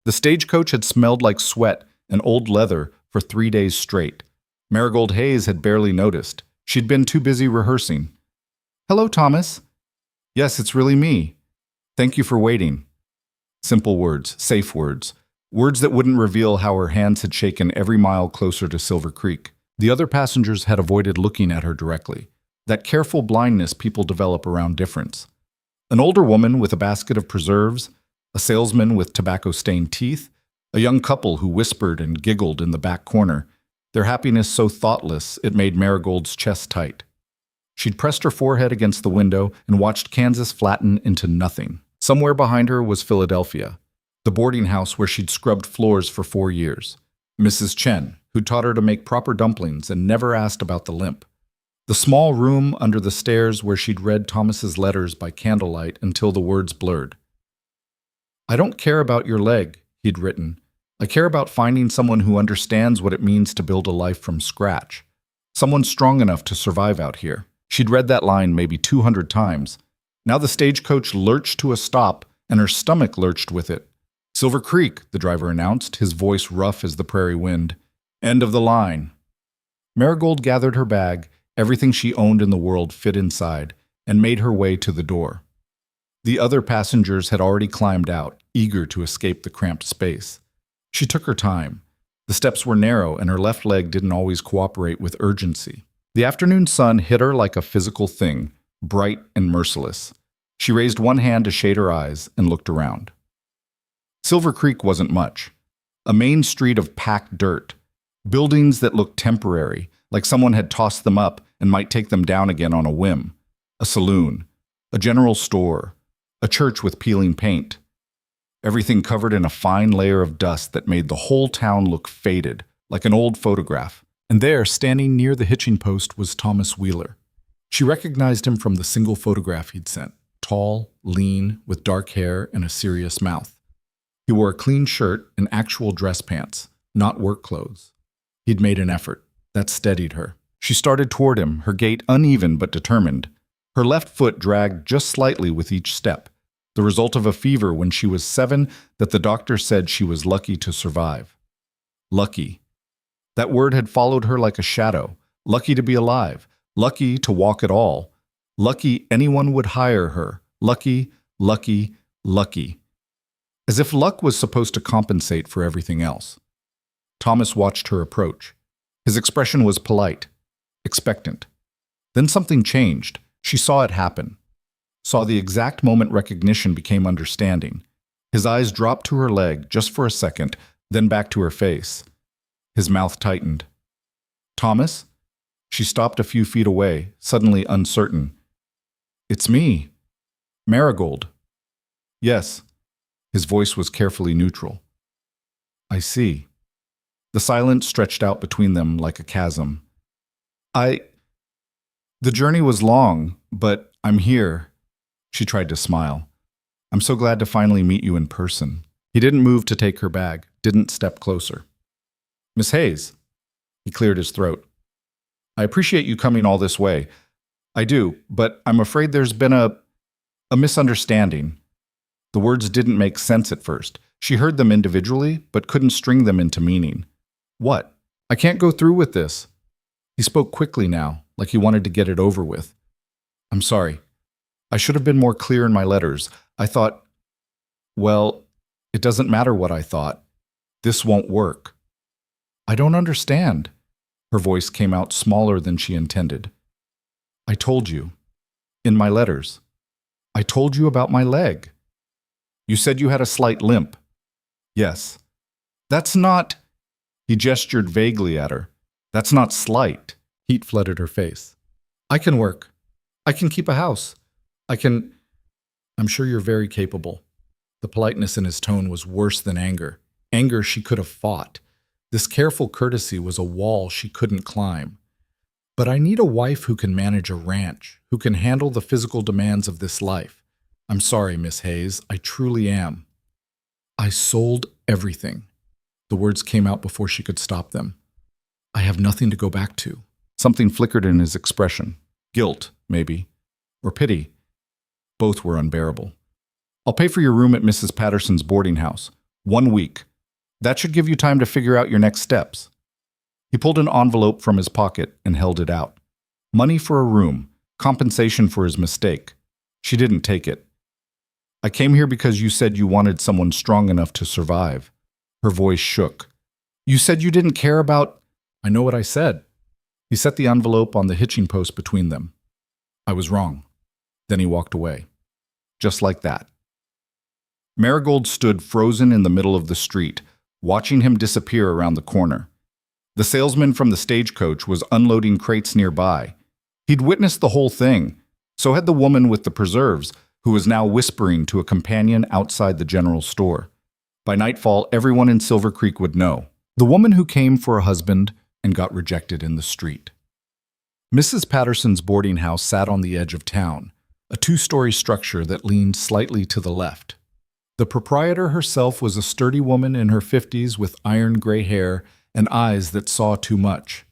The stagecoach had smelled like sweat and old leather for 3 days straight. Marigold Hayes had barely noticed. She'd been too busy rehearsing. "Hello, Thomas." "Yes, it's really me. Thank you for waiting." Simple words, safe words. Words that wouldn't reveal how her hands had shaken every mile closer to Silver Creek. The other passengers had avoided looking at her directly. That careful blindness people develop around difference. An older woman with a basket of preserves, a salesman with tobacco-stained teeth, a young couple who whispered and giggled in the back corner, their happiness so thoughtless it made Marigold's chest tight. She'd pressed her forehead against the window and watched Kansas flatten into nothing. Somewhere behind her was Philadelphia, the boarding house where she'd scrubbed floors for 4 years. Mrs. Chen, who taught her to make proper dumplings and never asked about the limp. The small room under the stairs where she'd read Thomas's letters by candlelight until the words blurred. "I don't care about your leg," he'd written. "I care about finding someone who understands what it means to build a life from scratch. Someone strong enough to survive out here." She'd read that line maybe 200 times. Now the stagecoach lurched to a stop, and her stomach lurched with it. "Silver Creek," the driver announced, his voice rough as the prairie wind. "End of the line." Marigold gathered her bag, everything she owned in the world fit inside, and made her way to the door. The other passengers had already climbed out, eager to escape the cramped space. She took her time. The steps were narrow, and her left leg didn't always cooperate with urgency. The afternoon sun hit her like a physical thing, bright and merciless. She raised one hand to shade her eyes and looked around. Silver Creek wasn't much. A main street of packed dirt. Buildings that looked temporary, like someone had tossed them up and might take them down again on a whim. A saloon, a general store, a church with peeling paint. Everything covered in a fine layer of dust that made the whole town look faded, like an old photograph. And there, standing near the hitching post, was Thomas Wheeler. She recognized him from the single photograph he'd sent. Tall, lean, with dark hair and a serious mouth. He wore a clean shirt and actual dress pants, not work clothes. He'd made an effort. That steadied her. She started toward him, her gait uneven but determined. Her left foot dragged just slightly with each step, the result of a fever when she was 7 that the doctor said she was lucky to survive. Lucky. That word had followed her like a shadow. Lucky to be alive. Lucky to walk at all. Lucky anyone would hire her. Lucky, lucky, lucky. As if luck was supposed to compensate for everything else. Thomas watched her approach. His expression was polite, expectant. Then something changed. She saw it happen. Saw the exact moment recognition became understanding. His eyes dropped to her leg just for a second, then back to her face. His mouth tightened. "Thomas?" She stopped a few feet away, suddenly uncertain. "It's me. Marigold." "Yes." His voice was carefully neutral. "I see." The silence stretched out between them like a chasm. The journey was long, but I'm here." She tried to smile. "I'm so glad to finally meet you in person." He didn't move to take her bag, didn't step closer. "Miss Hayes." He cleared his throat. "I appreciate you coming all this way. I do, but I'm afraid there's been a misunderstanding." The words didn't make sense at first. She heard them individually, but couldn't string them into meaning. "What?" "I can't go through with this." He spoke quickly now, like he wanted to get it over with. "I'm sorry. I should have been more clear in my letters. I thought, well, it doesn't matter what I thought. This won't work." "I don't understand." Her voice came out smaller than she intended. "I told you. In my letters. I told you about my leg. You said you had a slight limp." "Yes." "That's not—" He gestured vaguely at her. "That's not slight." Heat flooded her face. "I can work. I can keep a house. I'm sure you're very capable." The politeness in his tone was worse than anger. Anger she could have fought. This careful courtesy was a wall she couldn't climb. "But I need a wife who can manage a ranch, who can handle the physical demands of this life. I'm sorry, Miss Hayes. I truly am." "I sold everything." The words came out before she could stop them. "I have nothing to go back to." Something flickered in his expression. Guilt, maybe. Or pity. Both were unbearable. "I'll pay for your room at Mrs. Patterson's boarding house. 1 week. That should give you time to figure out your next steps. He pulled an envelope from his pocket and held it out. Money for a room, compensation for his mistake. She didn't take it. I came here because you said you wanted someone strong enough to survive. Her voice shook. You said you didn't care about... I know what I said. He set the envelope on the hitching post between them. I was wrong. Then he walked away. Just like that. Marigold stood frozen in the middle of the street, watching him disappear around the corner. The salesman from the stagecoach was unloading crates nearby. He'd witnessed the whole thing. So had the woman with the preserves, who was now whispering to a companion outside the general store. By nightfall, everyone in Silver Creek would know. The woman who came for a husband and got rejected in the street. Mrs. Patterson's boarding house sat on the edge of town, a 2-story structure that leaned slightly to the left. The proprietor herself was a sturdy woman in her 50s with iron gray hair and eyes that saw too much.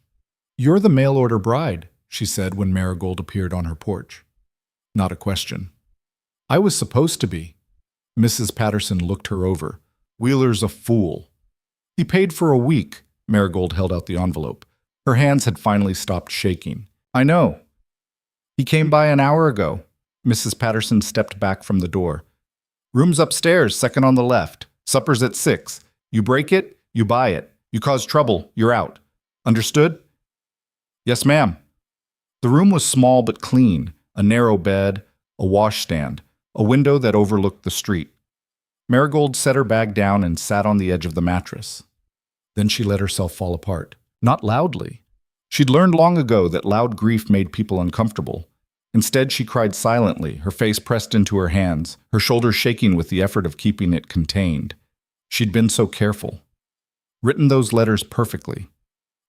You're the mail-order bride, she said when Marigold appeared on her porch. Not a question. I was supposed to be. Mrs. Patterson looked her over. Wheeler's a fool. He paid for a week. Marigold held out the envelope. Her hands had finally stopped shaking. I know. He came by an hour ago. Mrs. Patterson stepped back from the door. Room's upstairs, second on the left. Supper's at 6. You break it, you buy it. You cause trouble, you're out. Understood? Yes, ma'am. The room was small but clean. A narrow bed, a washstand, a window that overlooked the street. Marigold set her bag down and sat on the edge of the mattress. Then she let herself fall apart. Not loudly. She'd learned long ago that loud grief made people uncomfortable. Instead, she cried silently, her face pressed into her hands, her shoulders shaking with the effort of keeping it contained. She'd been so careful. Written those letters perfectly.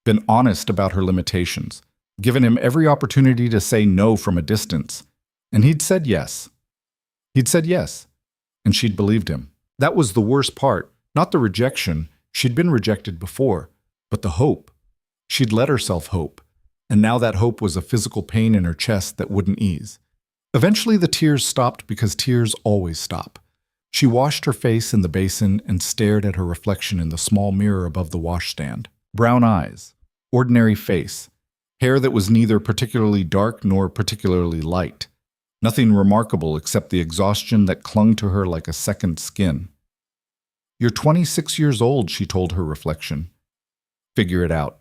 Been honest about her limitations. Given him every opportunity to say no from a distance. And he'd said yes. He'd said yes. And she'd believed him. That was the worst part. Not the rejection. She'd been rejected before. But the hope. She'd let herself hope. And now that hope was a physical pain in her chest that wouldn't ease. Eventually the tears stopped because tears always stop. She washed her face in the basin and stared at her reflection in the small mirror above the washstand. Brown eyes. Ordinary face. Hair that was neither particularly dark nor particularly light. Nothing remarkable except the exhaustion that clung to her like a second skin. You're 26 years old, she told her reflection. Figure it out.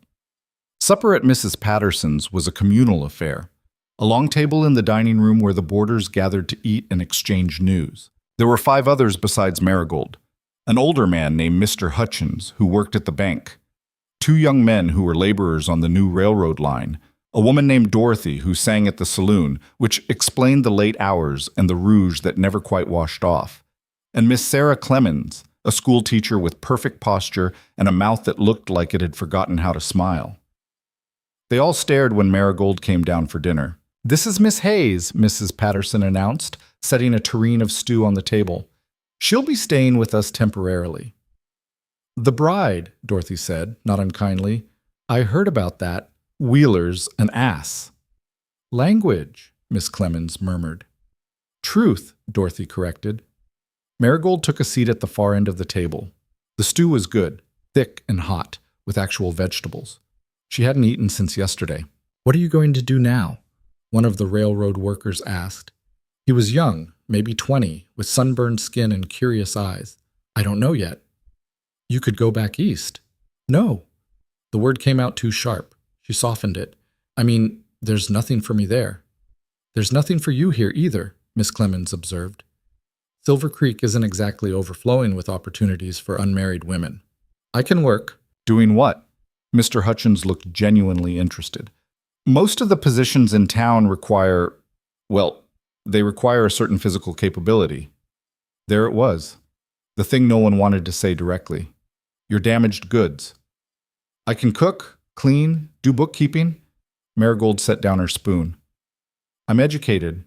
Supper at Mrs. Patterson's was a communal affair. A long table in the dining room where the boarders gathered to eat and exchange news. There were 5 others besides Marigold. An older man named Mr. Hutchins, who worked at the bank. 2 young men who were laborers on the new railroad line. A woman named Dorothy who sang at the saloon, which explained the late hours and the rouge that never quite washed off. And Miss Sarah Clemens, a school teacher with perfect posture and a mouth that looked like it had forgotten how to smile. They all stared when Marigold came down for dinner. This is Miss Hayes, Mrs. Patterson announced, setting a tureen of stew on the table. She'll be staying with us temporarily. The bride, Dorothy said, not unkindly. I heard about that. Wheeler's an ass. Language, Miss Clemens murmured. Truth, Dorothy corrected. Marigold took a seat at the far end of the table. The stew was good, thick and hot, with actual vegetables. She hadn't eaten since yesterday. What are you going to do now? One of the railroad workers asked. He was young, maybe 20, with sunburned skin and curious eyes. I don't know yet. You could go back east. No. The word came out too sharp. She softened it. I mean, there's nothing for me there. There's nothing for you here either, Miss Clemens observed. Silver Creek isn't exactly overflowing with opportunities for unmarried women. I can work. Doing what? Mr. Hutchins looked genuinely interested. Most of the positions in town require, they require a certain physical capability. There it was. The thing no one wanted to say directly. You're damaged goods. I can cook, clean, do bookkeeping. Marigold set down her spoon. I'm educated.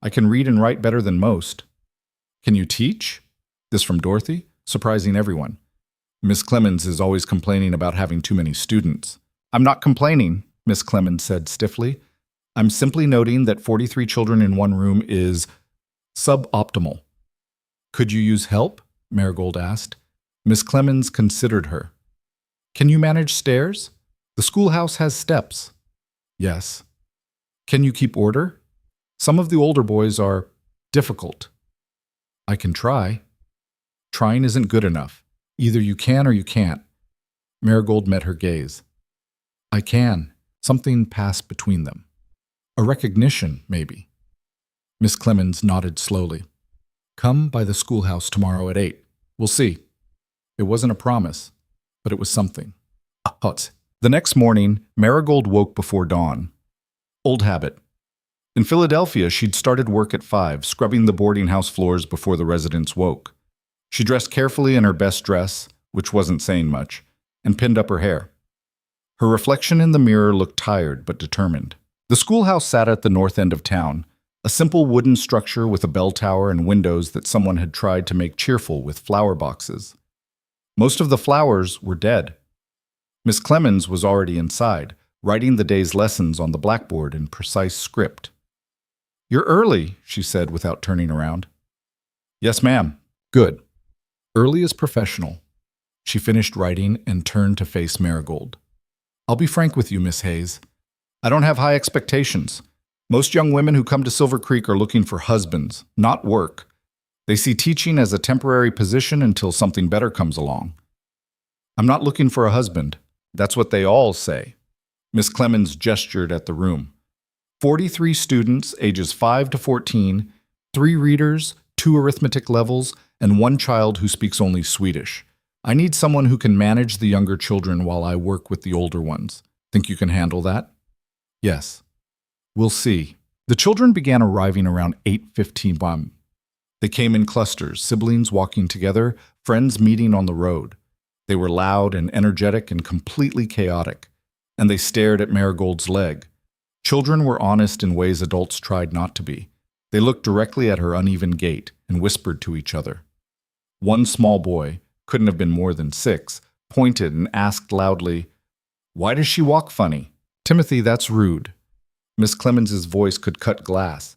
I can read and write better than most. Can you teach? This from Dorothy, surprising everyone. Miss Clemens is always complaining about having too many students. I'm not complaining, Miss Clemens said stiffly. I'm simply noting that 43 children in one room is suboptimal. Could you use help? Marigold asked. Miss Clemens considered her. Can you manage stairs? The schoolhouse has steps. Yes. Can you keep order? Some of the older boys are difficult. I can try. Trying isn't good enough. Either you can or you can't. Marigold met her gaze. I can. Something passed between them. A recognition, maybe. Miss Clemens nodded slowly. Come by the schoolhouse tomorrow at 8. We'll see. It wasn't a promise, but it was something. Hot. The next morning, Marigold woke before dawn. Old habit. In Philadelphia, she'd started work at 5, scrubbing the boarding house floors before the residents woke. She dressed carefully in her best dress, which wasn't saying much, and pinned up her hair. Her reflection in the mirror looked tired but determined. The schoolhouse sat at the north end of town, a simple wooden structure with a bell tower and windows that someone had tried to make cheerful with flower boxes. Most of the flowers were dead. Miss Clemens was already inside, writing the day's lessons on the blackboard in precise script. You're early, she said without turning around. Yes, ma'am. Good. Early is professional. She finished writing and turned to face Marigold. I'll be frank with you, Miss Hayes. I don't have high expectations. Most young women who come to Silver Creek are looking for husbands, not work. They see teaching as a temporary position until something better comes along. I'm not looking for a husband. That's what they all say. Miss Clemens gestured at the room. 43 students, ages 5 to 14, 3 readers, 2 arithmetic levels, and 1 child who speaks only Swedish. I need someone who can manage the younger children while I work with the older ones. Think you can handle that? Yes. We'll see. The children began arriving around 8:15 p.m. They came in clusters, siblings walking together, friends meeting on the road. They were loud and energetic and completely chaotic, and they stared at Marigold's leg. Children were honest in ways adults tried not to be. They looked directly at her uneven gait and whispered to each other. One small boy, couldn't have been more than 6, pointed and asked loudly, "Why does she walk funny?" Timothy, that's rude. Miss Clemens's voice could cut glass.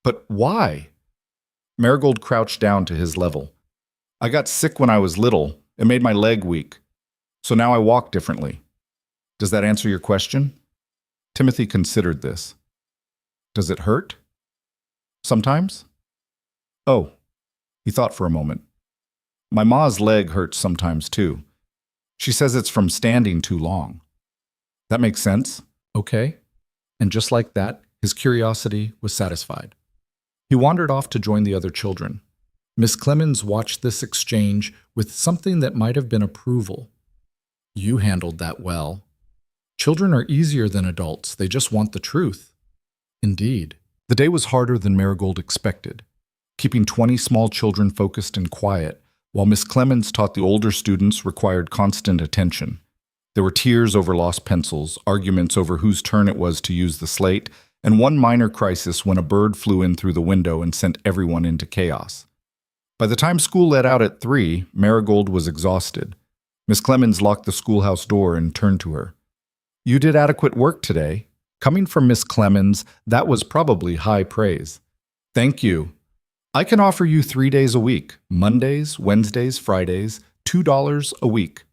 But why? Marigold crouched down to his level. I got sick when I was little. It made my leg weak. So now I walk differently. Does that answer your question? Timothy considered this. Does it hurt? Sometimes? Oh, he thought for a moment. My ma's leg hurts sometimes too. She says it's from standing too long. That makes sense. Okay. And just like that, his curiosity was satisfied. He wandered off to join the other children. Miss Clemens watched this exchange with something that might have been approval. You handled that well. Children are easier than adults. They just want the truth. Indeed. The day was harder than Marigold expected, keeping 20 small children focused and quiet, while Miss Clemens taught the older students required constant attention. There were tears over lost pencils, arguments over whose turn it was to use the slate, and one minor crisis when a bird flew in through the window and sent everyone into chaos. By the time school let out at 3, Marigold was exhausted. Miss Clemens locked the schoolhouse door and turned to her. You did adequate work today. Coming from Miss Clemens, that was probably high praise. Thank you. I can offer you 3 days a week, Mondays, Wednesdays, Fridays, $2 a week.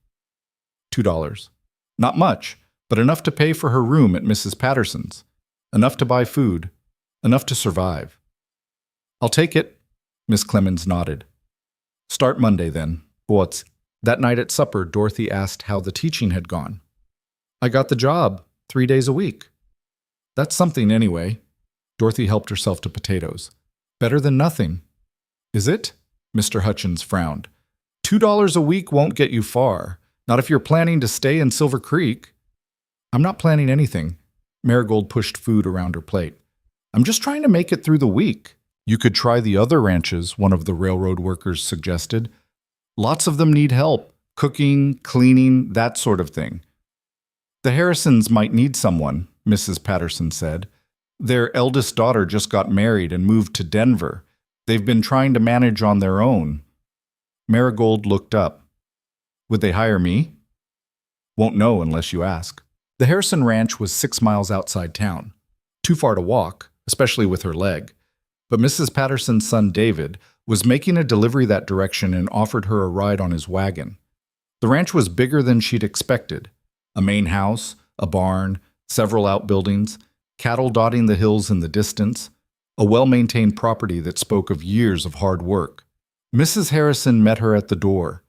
$2. Not much, but enough to pay for her room at Mrs. Patterson's. Enough to buy food. Enough to survive. I'll take it. Miss Clemens nodded. Start Monday, then. What? That night at supper, Dorothy asked how the teaching had gone. I got the job, 3 days a week. That's something anyway. Dorothy helped herself to potatoes. Better than nothing. Is it? Mr. Hutchins frowned. $2 a week won't get you far. Not if you're planning to stay in Silver Creek. I'm not planning anything. Marigold pushed food around her plate. I'm just trying to make it through the week. You could try the other ranches, one of the railroad workers suggested. Lots of them need help. Cooking, cleaning, that sort of thing. The Harrisons might need someone, Mrs. Patterson said. Their eldest daughter just got married and moved to Denver. They've been trying to manage on their own. Marigold looked up. Would they hire me? Won't know unless you ask. The Harrison Ranch was 6 miles outside town. Too far to walk, especially with her leg. But Mrs. Patterson's son David was making a delivery that direction and offered her a ride on his wagon. The ranch was bigger than she'd expected. A main house, a barn, several outbuildings, cattle dotting the hills in the distance, a well-maintained property that spoke of years of hard work. Mrs. Harrison met her at the door.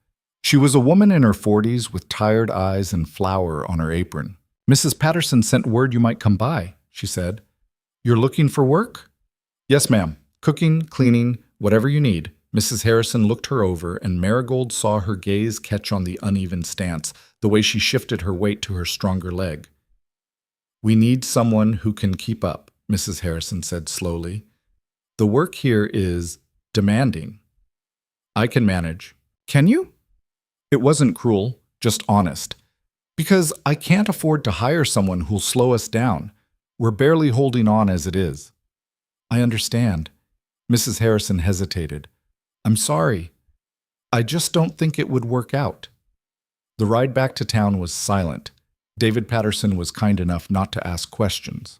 She was a woman in her 40s with tired eyes and flour on her apron. "Mrs. Patterson sent word you might come by," she said. "You're looking for work?" "Yes, ma'am. Cooking, cleaning, whatever you need." Mrs. Harrison looked her over, and Marigold saw her gaze catch on the uneven stance, the way she shifted her weight to her stronger leg. "We need someone who can keep up," Mrs. Harrison said slowly. "The work here is demanding." "I can manage." "Can you?" It wasn't cruel, just honest. "Because I can't afford to hire someone who'll slow us down. We're barely holding on as it is." "I understand." Mrs. Harrison hesitated. "I'm sorry. I just don't think it would work out." The ride back to town was silent. David Patterson was kind enough not to ask questions.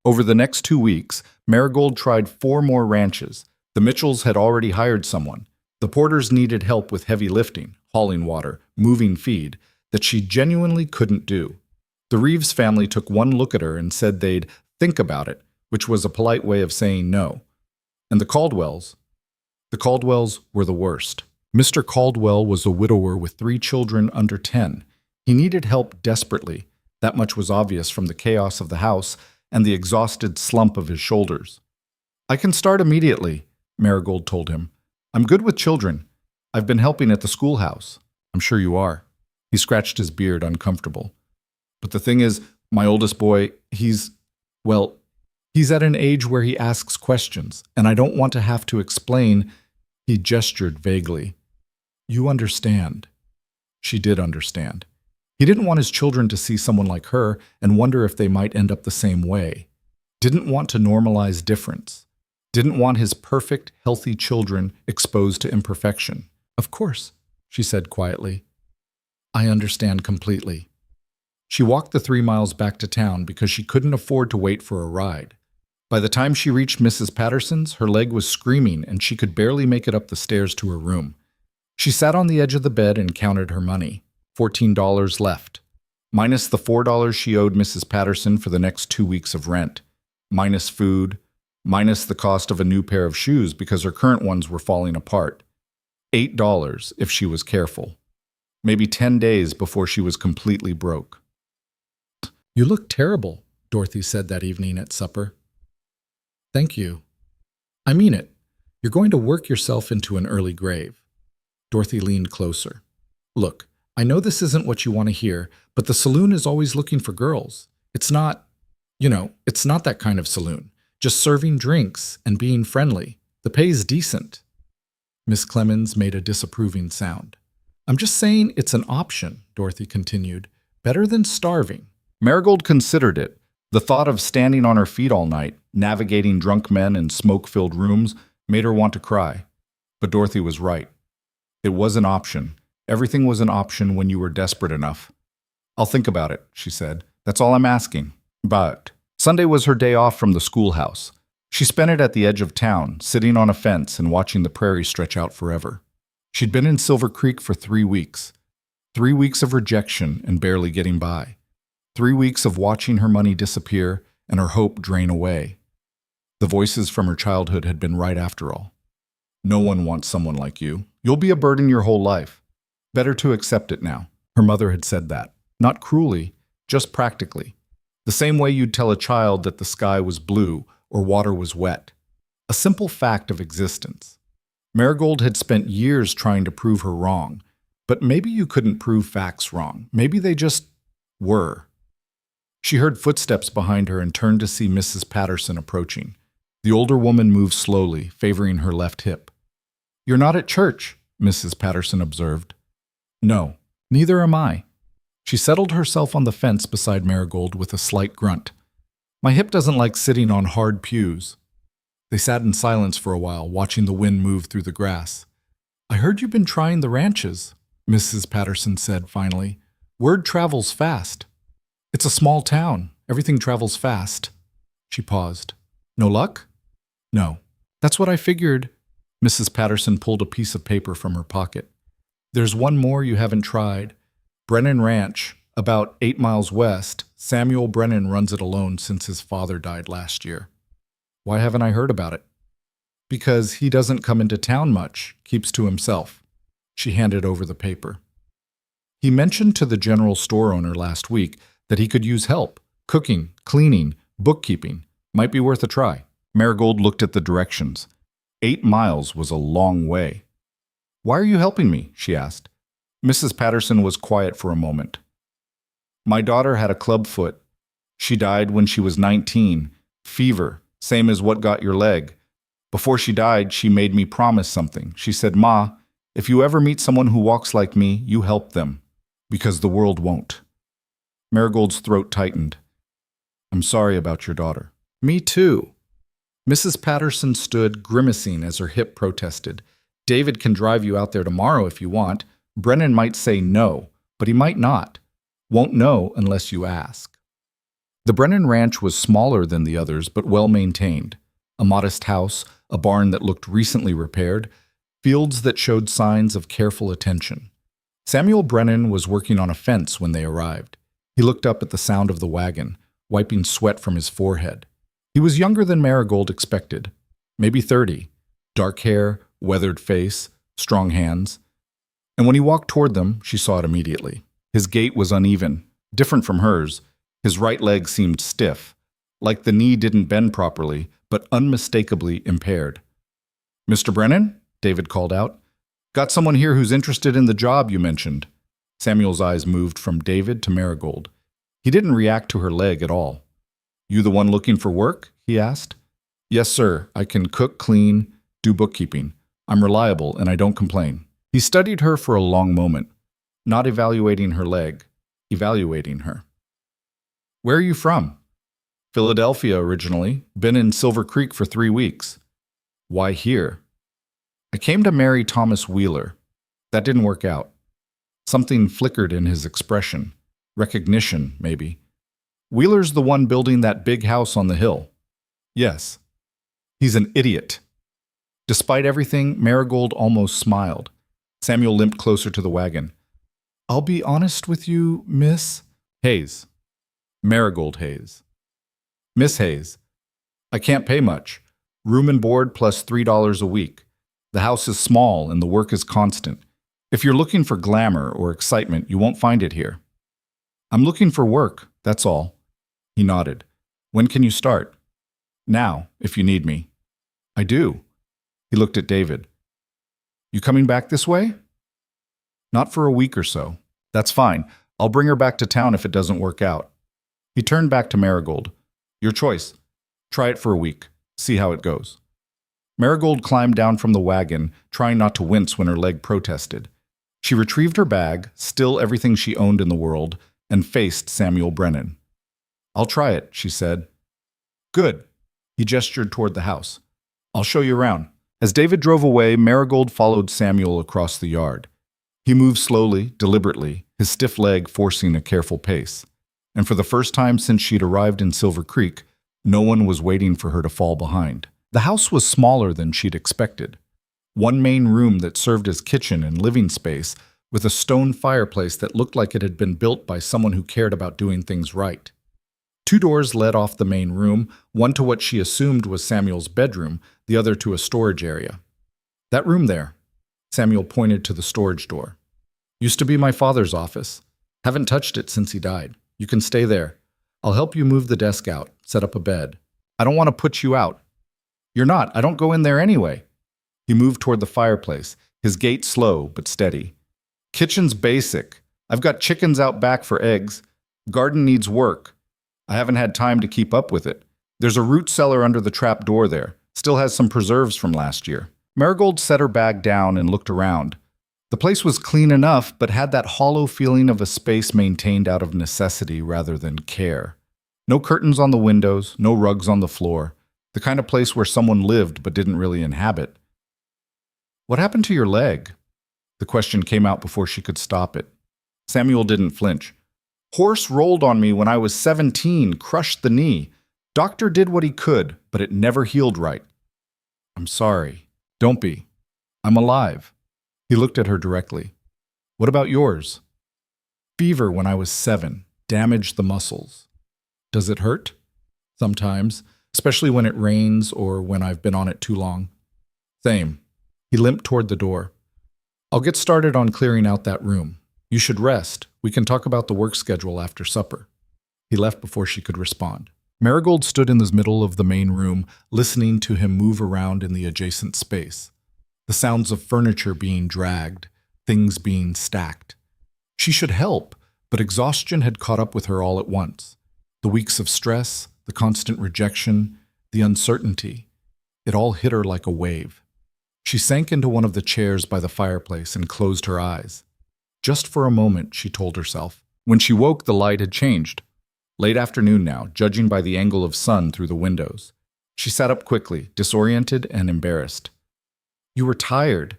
Over the next 2 weeks, Marigold tried 4 more ranches. The Mitchells had already hired someone. The Porters needed help with heavy lifting, hauling water, moving feed, that she genuinely couldn't do. The Reeves family took one look at her and said they'd think about it, which was a polite way of saying no. And the Caldwells were the worst. Mr. Caldwell was a widower with 3 children under 10. He needed help desperately. That much was obvious from the chaos of the house and the exhausted slump of his shoulders. "I can start immediately," Marigold told him. "I'm good with children. I've been helping at the schoolhouse." "I'm sure you are." He scratched his beard, uncomfortable. "But the thing is, my oldest boy, he's at an age where he asks questions, and I don't want to have to explain." He gestured vaguely. "You understand." She did understand. He didn't want his children to see someone like her and wonder if they might end up the same way. Didn't want to normalize difference. Didn't want his perfect, healthy children exposed to imperfection. "Of course," she said quietly. "I understand completely." She walked the 3 miles back to town because she couldn't afford to wait for a ride. By the time she reached Mrs. Patterson's, her leg was screaming and she could barely make it up the stairs to her room. She sat on the edge of the bed and counted her money. $14 left. Minus the $4 she owed Mrs. Patterson for the next 2 weeks of rent. Minus food. Minus the cost of a new pair of shoes because her current ones were falling apart. $8 if she was careful. Maybe 10 days before she was completely broke. "You look terrible," Dorothy said that evening at supper. "Thank you. I mean it. You're going to work yourself into an early grave." Dorothy leaned closer. "Look, I know this isn't what you want to hear, but the saloon is always looking for girls. It's not, it's not that kind of saloon. Just serving drinks and being friendly. The pay's decent." Miss Clemens made a disapproving sound. "I'm just saying it's an option," Dorothy continued. "Better than starving." Marigold considered it. The thought of standing on her feet all night, navigating drunk men in smoke-filled rooms, made her want to cry. But Dorothy was right. It was an option. Everything was an option when you were desperate enough. "I'll think about it," she said. "That's all I'm asking." But Sunday was her day off from the schoolhouse. She spent it at the edge of town, sitting on a fence and watching the prairie stretch out forever. She'd been in Silver Creek for 3 weeks. 3 weeks of rejection and barely getting by. 3 weeks of watching her money disappear and her hope drain away. The voices from her childhood had been right after all. "No one wants someone like you. You'll be a burden your whole life. Better to accept it now." Her mother had said that. Not cruelly, just practically. The same way you'd tell a child that the sky was blue or water was wet. A simple fact of existence. Marigold had spent years trying to prove her wrong, but maybe you couldn't prove facts wrong. Maybe they just were. She heard footsteps behind her and turned to see Mrs. Patterson approaching. The older woman moved slowly, favoring her left hip. "You're not at church," Mrs. Patterson observed. "No, neither am I." She settled herself on the fence beside Marigold with a slight grunt. "My hip doesn't like sitting on hard pews." They sat in silence for a while, watching the wind move through the grass. "I heard you've been trying the ranches," Mrs. Patterson said finally. "Word travels fast." "It's a small town. Everything travels fast." She paused. No luck? No. That's what I figured. Mrs. Patterson pulled a piece of paper from her pocket. There's one more you haven't tried. Brennan Ranch, about 8 miles west. Samuel Brennan runs it alone since his father died last year. Why haven't I heard about it? Because he doesn't come into town much, keeps to himself. She handed over the paper. He mentioned to the general store owner last week that he could use help, cooking, cleaning, bookkeeping. Might be worth a try. Marigold looked at the directions. 8 miles was a long way. Why are you helping me? She asked. Mrs. Patterson was quiet for a moment. My daughter had a clubfoot. She died when she was 19. Fever, same as what got your leg. Before she died, she made me promise something. She said, Ma, if you ever meet someone who walks like me, you help them, because the world won't. Marigold's throat tightened. I'm sorry about your daughter. Me too. Mrs. Patterson stood, grimacing as her hip protested. David can drive you out there tomorrow if you want. Brennan might say no, but he might not. Won't know unless you ask. The Brennan Ranch was smaller than the others, but well maintained. A modest house, a barn that looked recently repaired, fields that showed signs of careful attention. Samuel Brennan was working on a fence when they arrived. He looked up at the sound of the wagon, wiping sweat from his forehead. He was younger than Marigold expected, maybe 30. Dark hair, weathered face, strong hands. And when he walked toward them, she saw it immediately. His gait was uneven, different from hers. His right leg seemed stiff, like the knee didn't bend properly, but unmistakably impaired. Mr. Brennan? David called out. Got someone here who's interested in the job you mentioned. Samuel's eyes moved from David to Marigold. He didn't react to her leg at all. You the one looking for work? He asked. Yes, sir. I can cook, clean, do bookkeeping. I'm reliable and I don't complain. He studied her for a long moment, not evaluating her leg, evaluating her. Where are you from? Philadelphia originally. Been in Silver Creek for 3 weeks. Why here? I came to marry Thomas Wheeler. That didn't work out. Something flickered in his expression. Recognition, maybe. Wheeler's the one building that big house on the hill. Yes. He's an idiot. Despite everything, Marigold almost smiled. Samuel limped closer to the wagon. I'll be honest with you, Miss Hayes. Marigold Hayes. Miss Hayes. I can't pay much. Room and board plus $3 a week. The house is small and the work is constant. If you're looking for glamour or excitement, you won't find it here. I'm looking for work, that's all. He nodded. When can you start? Now, if you need me. I do. He looked at David. You coming back this way? Not for a week or so. That's fine. I'll bring her back to town if it doesn't work out. He turned back to Marigold. Your choice. Try it for a week. See how it goes. Marigold climbed down from the wagon, trying not to wince when her leg protested. She retrieved her bag, still everything she owned in the world, and faced Samuel Brennan. I'll try it, she said. Good. He gestured toward the house. I'll show you around. As David drove away, Marigold followed Samuel across the yard. He moved slowly, deliberately, his stiff leg forcing a careful pace. And for the first time since she'd arrived in Silver Creek, no one was waiting for her to fall behind. The house was smaller than she'd expected. One main room that served as kitchen and living space, with a stone fireplace that looked like it had been built by someone who cared about doing things right. 2 doors led off the main room, one to what she assumed was Samuel's bedroom, the other to a storage area. That room there, Samuel pointed to the storage door. Used to be my father's office. Haven't touched it since he died. You can stay there. I'll help you move the desk out, set up a bed. I don't want to put you out. You're not. I don't go in there anyway. He moved toward the fireplace, his gait slow but steady. Kitchen's basic. I've got chickens out back for eggs. Garden needs work. I haven't had time to keep up with it. There's a root cellar under the trap door there. Still has some preserves from last year. Marigold set her bag down and looked around. The place was clean enough, but had that hollow feeling of a space maintained out of necessity rather than care. No curtains on the windows, no rugs on the floor. The kind of place where someone lived but didn't really inhabit. What happened to your leg? The question came out before she could stop it. Samuel didn't flinch. Horse rolled on me when I was 17, crushed the knee. Doctor did what he could, but it never healed right. I'm sorry. Don't be. I'm alive. He looked at her directly. What about yours? Fever when I was 7. Damaged the muscles. Does it hurt? Sometimes, especially when it rains or when I've been on it too long. Same. He limped toward the door. I'll get started on clearing out that room. You should rest. We can talk about the work schedule after supper. He left before she could respond. Marigold stood in the middle of the main room, listening to him move around in the adjacent space. The sounds of furniture being dragged, things being stacked. She should help, but exhaustion had caught up with her all at once. The weeks of stress, the constant rejection, the uncertainty. It all hit her like a wave. She sank into one of the chairs by the fireplace and closed her eyes. Just for a moment, she told herself. When she woke, the light had changed. Late afternoon now, judging by the angle of sun through the windows. She sat up quickly, disoriented and embarrassed. You were tired.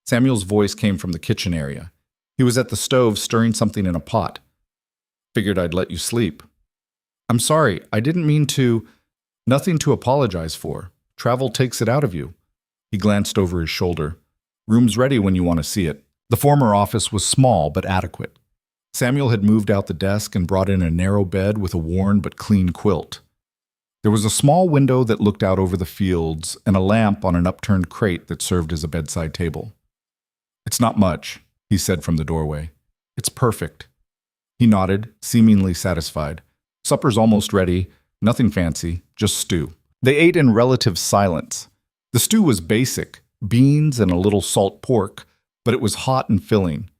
Samuel's voice came from the kitchen area. He was at the stove stirring something in a pot. Figured I'd let you sleep. I'm sorry, I didn't mean to. Nothing to apologize for. Travel takes it out of you. He glanced over his shoulder. Room's ready when you want to see it. The former office was small but adequate. Samuel had moved out the desk and brought in a narrow bed with a worn but clean quilt. There was a small window that looked out over the fields and a lamp on an upturned crate that served as a bedside table. It's not much, he said from the doorway. It's perfect. He nodded, seemingly satisfied. Supper's almost ready. Nothing fancy, just stew. They ate in relative silence. The stew was basic, beans and a little salt pork, but it was hot and filling.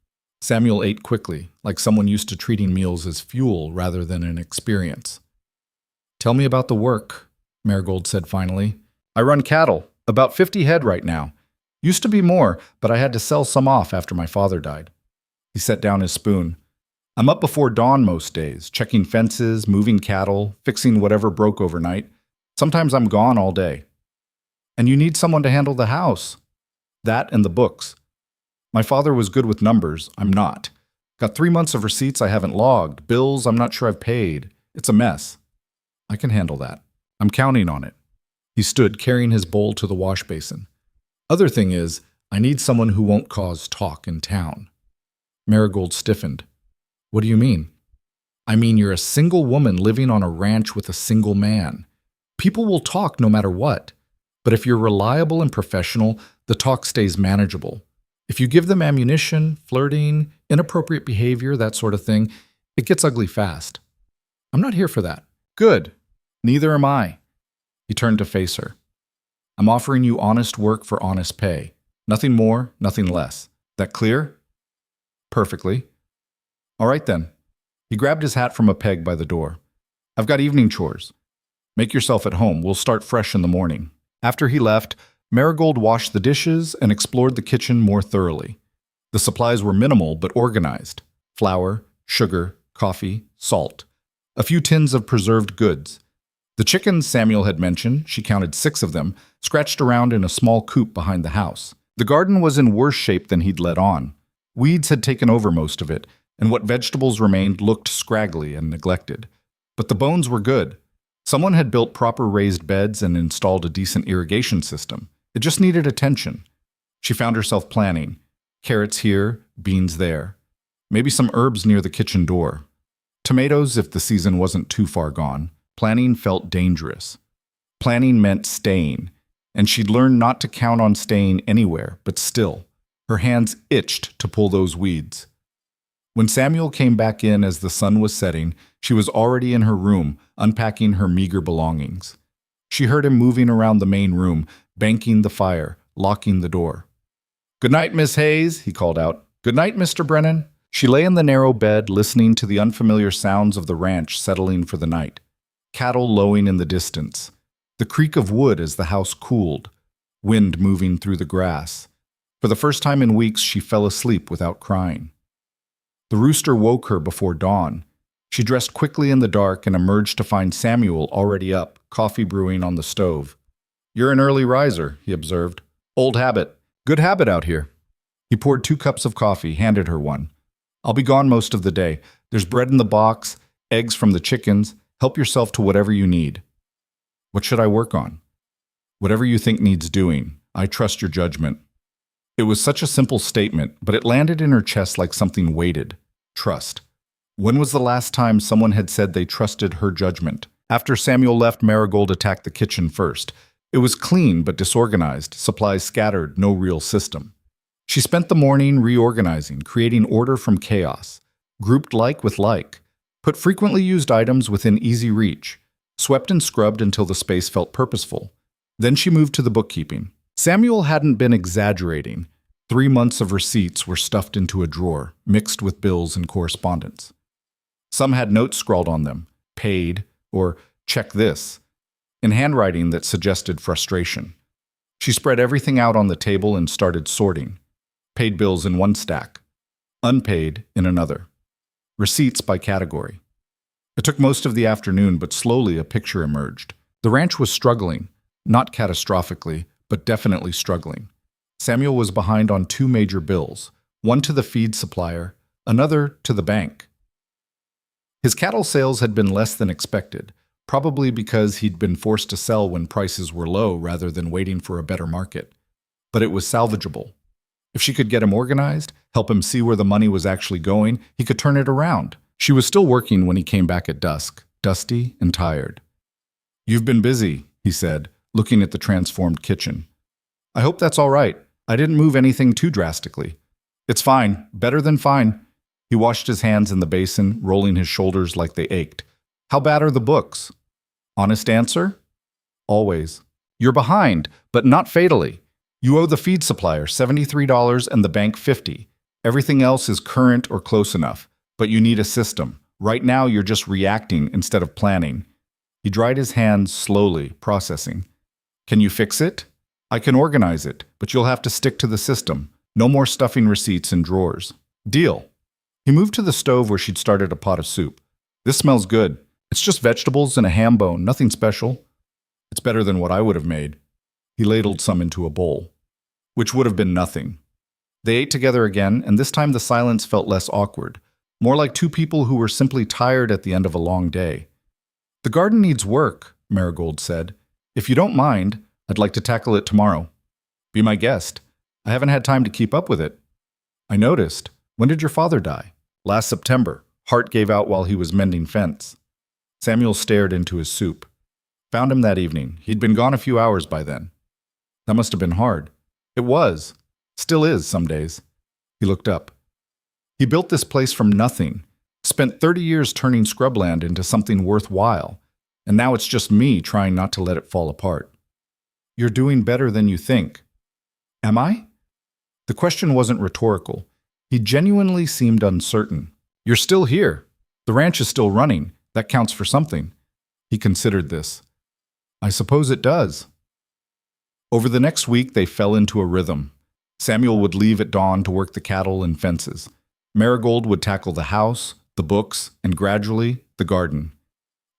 Samuel ate quickly, like someone used to treating meals as fuel rather than an experience. Tell me about the work, Marigold said finally. I run cattle, about 50 head right now. Used to be more, but I had to sell some off after my father died. He set down his spoon. I'm up before dawn most days, checking fences, moving cattle, fixing whatever broke overnight. Sometimes I'm gone all day. And you need someone to handle the house. That and the books. My father was good with numbers. I'm not. Got 3 months of receipts I haven't logged. Bills I'm not sure I've paid. It's a mess. I can handle that. I'm counting on it. He stood, carrying his bowl to the wash basin. Other thing is, I need someone who won't cause talk in town. Marigold stiffened. What do you mean? I mean you're a single woman living on a ranch with a single man. People will talk no matter what. But if you're reliable and professional, the talk stays manageable. If you give them ammunition, flirting, inappropriate behavior, that sort of thing, it gets ugly fast. I'm not here for that. Good. Neither am I. He turned to face her. I'm offering you honest work for honest pay. Nothing more, nothing less. That clear? Perfectly. All right then. He grabbed his hat from a peg by the door. I've got evening chores. Make yourself at home. We'll start fresh in the morning. After he left, Marigold washed the dishes and explored the kitchen more thoroughly. The supplies were minimal but organized. Flour, sugar, coffee, salt. A few tins of preserved goods. The chickens Samuel had mentioned, she counted 6 of them, scratched around in a small coop behind the house. The garden was in worse shape than he'd let on. Weeds had taken over most of it, and what vegetables remained looked scraggly and neglected. But the bones were good. Someone had built proper raised beds and installed a decent irrigation system. It just needed attention. She found herself planning. Carrots here, beans there. Maybe some herbs near the kitchen door. Tomatoes if the season wasn't too far gone. Planning felt dangerous. Planning meant staying, and she'd learned not to count on staying anywhere, but still, her hands itched to pull those weeds. When Samuel came back in as the sun was setting, she was already in her room, unpacking her meager belongings. She heard him moving around the main room, banking the fire, locking the door. "Good night, Miss Hayes," he called out. "Good night, Mr. Brennan." She lay in the narrow bed, listening to the unfamiliar sounds of the ranch settling for the night. Cattle lowing in the distance. The creak of wood as the house cooled. Wind moving through the grass. For the first time in weeks, she fell asleep without crying. The rooster woke her before dawn. She dressed quickly in the dark and emerged to find Samuel already up, coffee brewing on the stove. "You're an early riser," he observed. "Old habit. Good habit out here." He poured 2 cups of coffee, handed her one. "I'll be gone most of the day. There's bread in the box, eggs from the chickens. Help yourself to whatever you need." What should I work on? Whatever you think needs doing. I trust your judgment. It was such a simple statement, but it landed in her chest like something weighted. Trust. When was the last time someone had said they trusted her judgment? After Samuel left, Marigold attacked the kitchen first. It was clean but disorganized, supplies scattered, no real system. She spent the morning reorganizing, creating order from chaos, grouped like with like, put frequently used items within easy reach, swept and scrubbed until the space felt purposeful. Then she moved to the bookkeeping. Samuel hadn't been exaggerating. 3 months of receipts were stuffed into a drawer, mixed with bills and correspondence. Some had notes scrawled on them, paid, or check this, in handwriting that suggested frustration. She spread everything out on the table and started sorting. Paid bills in one stack, unpaid in another. Receipts by category. It took most of the afternoon, but slowly a picture emerged. The ranch was struggling, not catastrophically, but definitely struggling. Samuel was behind on 2 major bills, one to the feed supplier, another to the bank. His cattle sales had been less than expected, probably because he'd been forced to sell when prices were low rather than waiting for a better market. But it was salvageable. If she could get him organized, help him see where the money was actually going, he could turn it around. She was still working when he came back at dusk, dusty and tired. "You've been busy," he said, looking at the transformed kitchen. "I hope that's all right. I didn't move anything too drastically." "It's fine. Better than fine." He washed his hands in the basin, rolling his shoulders like they ached. "How bad are the books?" "Honest answer?" "Always." "You're behind, but not fatally. You owe the feed supplier $73 and the bank $50. Everything else is current or close enough, but you need a system. Right now you're just reacting instead of planning." He dried his hands slowly, processing. "Can you fix it?" "I can organize it, but you'll have to stick to the system. No more stuffing receipts in drawers." "Deal." He moved to the stove where she'd started a pot of soup. "This smells good. It's just vegetables and a ham bone, nothing special." "It's better than what I would have made." He ladled some into a bowl, which would have been nothing. They ate together again, and this time the silence felt less awkward, more like 2 people who were simply tired at the end of a long day. "The garden needs work," Marigold said. "If you don't mind, I'd like to tackle it tomorrow." "Be my guest. I haven't had time to keep up with it." "I noticed. When did your father die?" "Last September. Heart gave out while he was mending fence." Samuel stared into his soup. "Found him that evening. He'd been gone a few hours by then." "That must have been hard." "It was. Still is some days." He looked up. "He built this place from nothing, spent 30 years turning scrubland into something worthwhile, and now it's just me trying not to let it fall apart." "You're doing better than you think." "Am I?" The question wasn't rhetorical. He genuinely seemed uncertain. "You're still here. The ranch is still running. That counts for something." He considered this. "I suppose it does." Over the next week, they fell into a rhythm. Samuel would leave at dawn to work the cattle and fences. Marigold would tackle the house, the books, and gradually, the garden.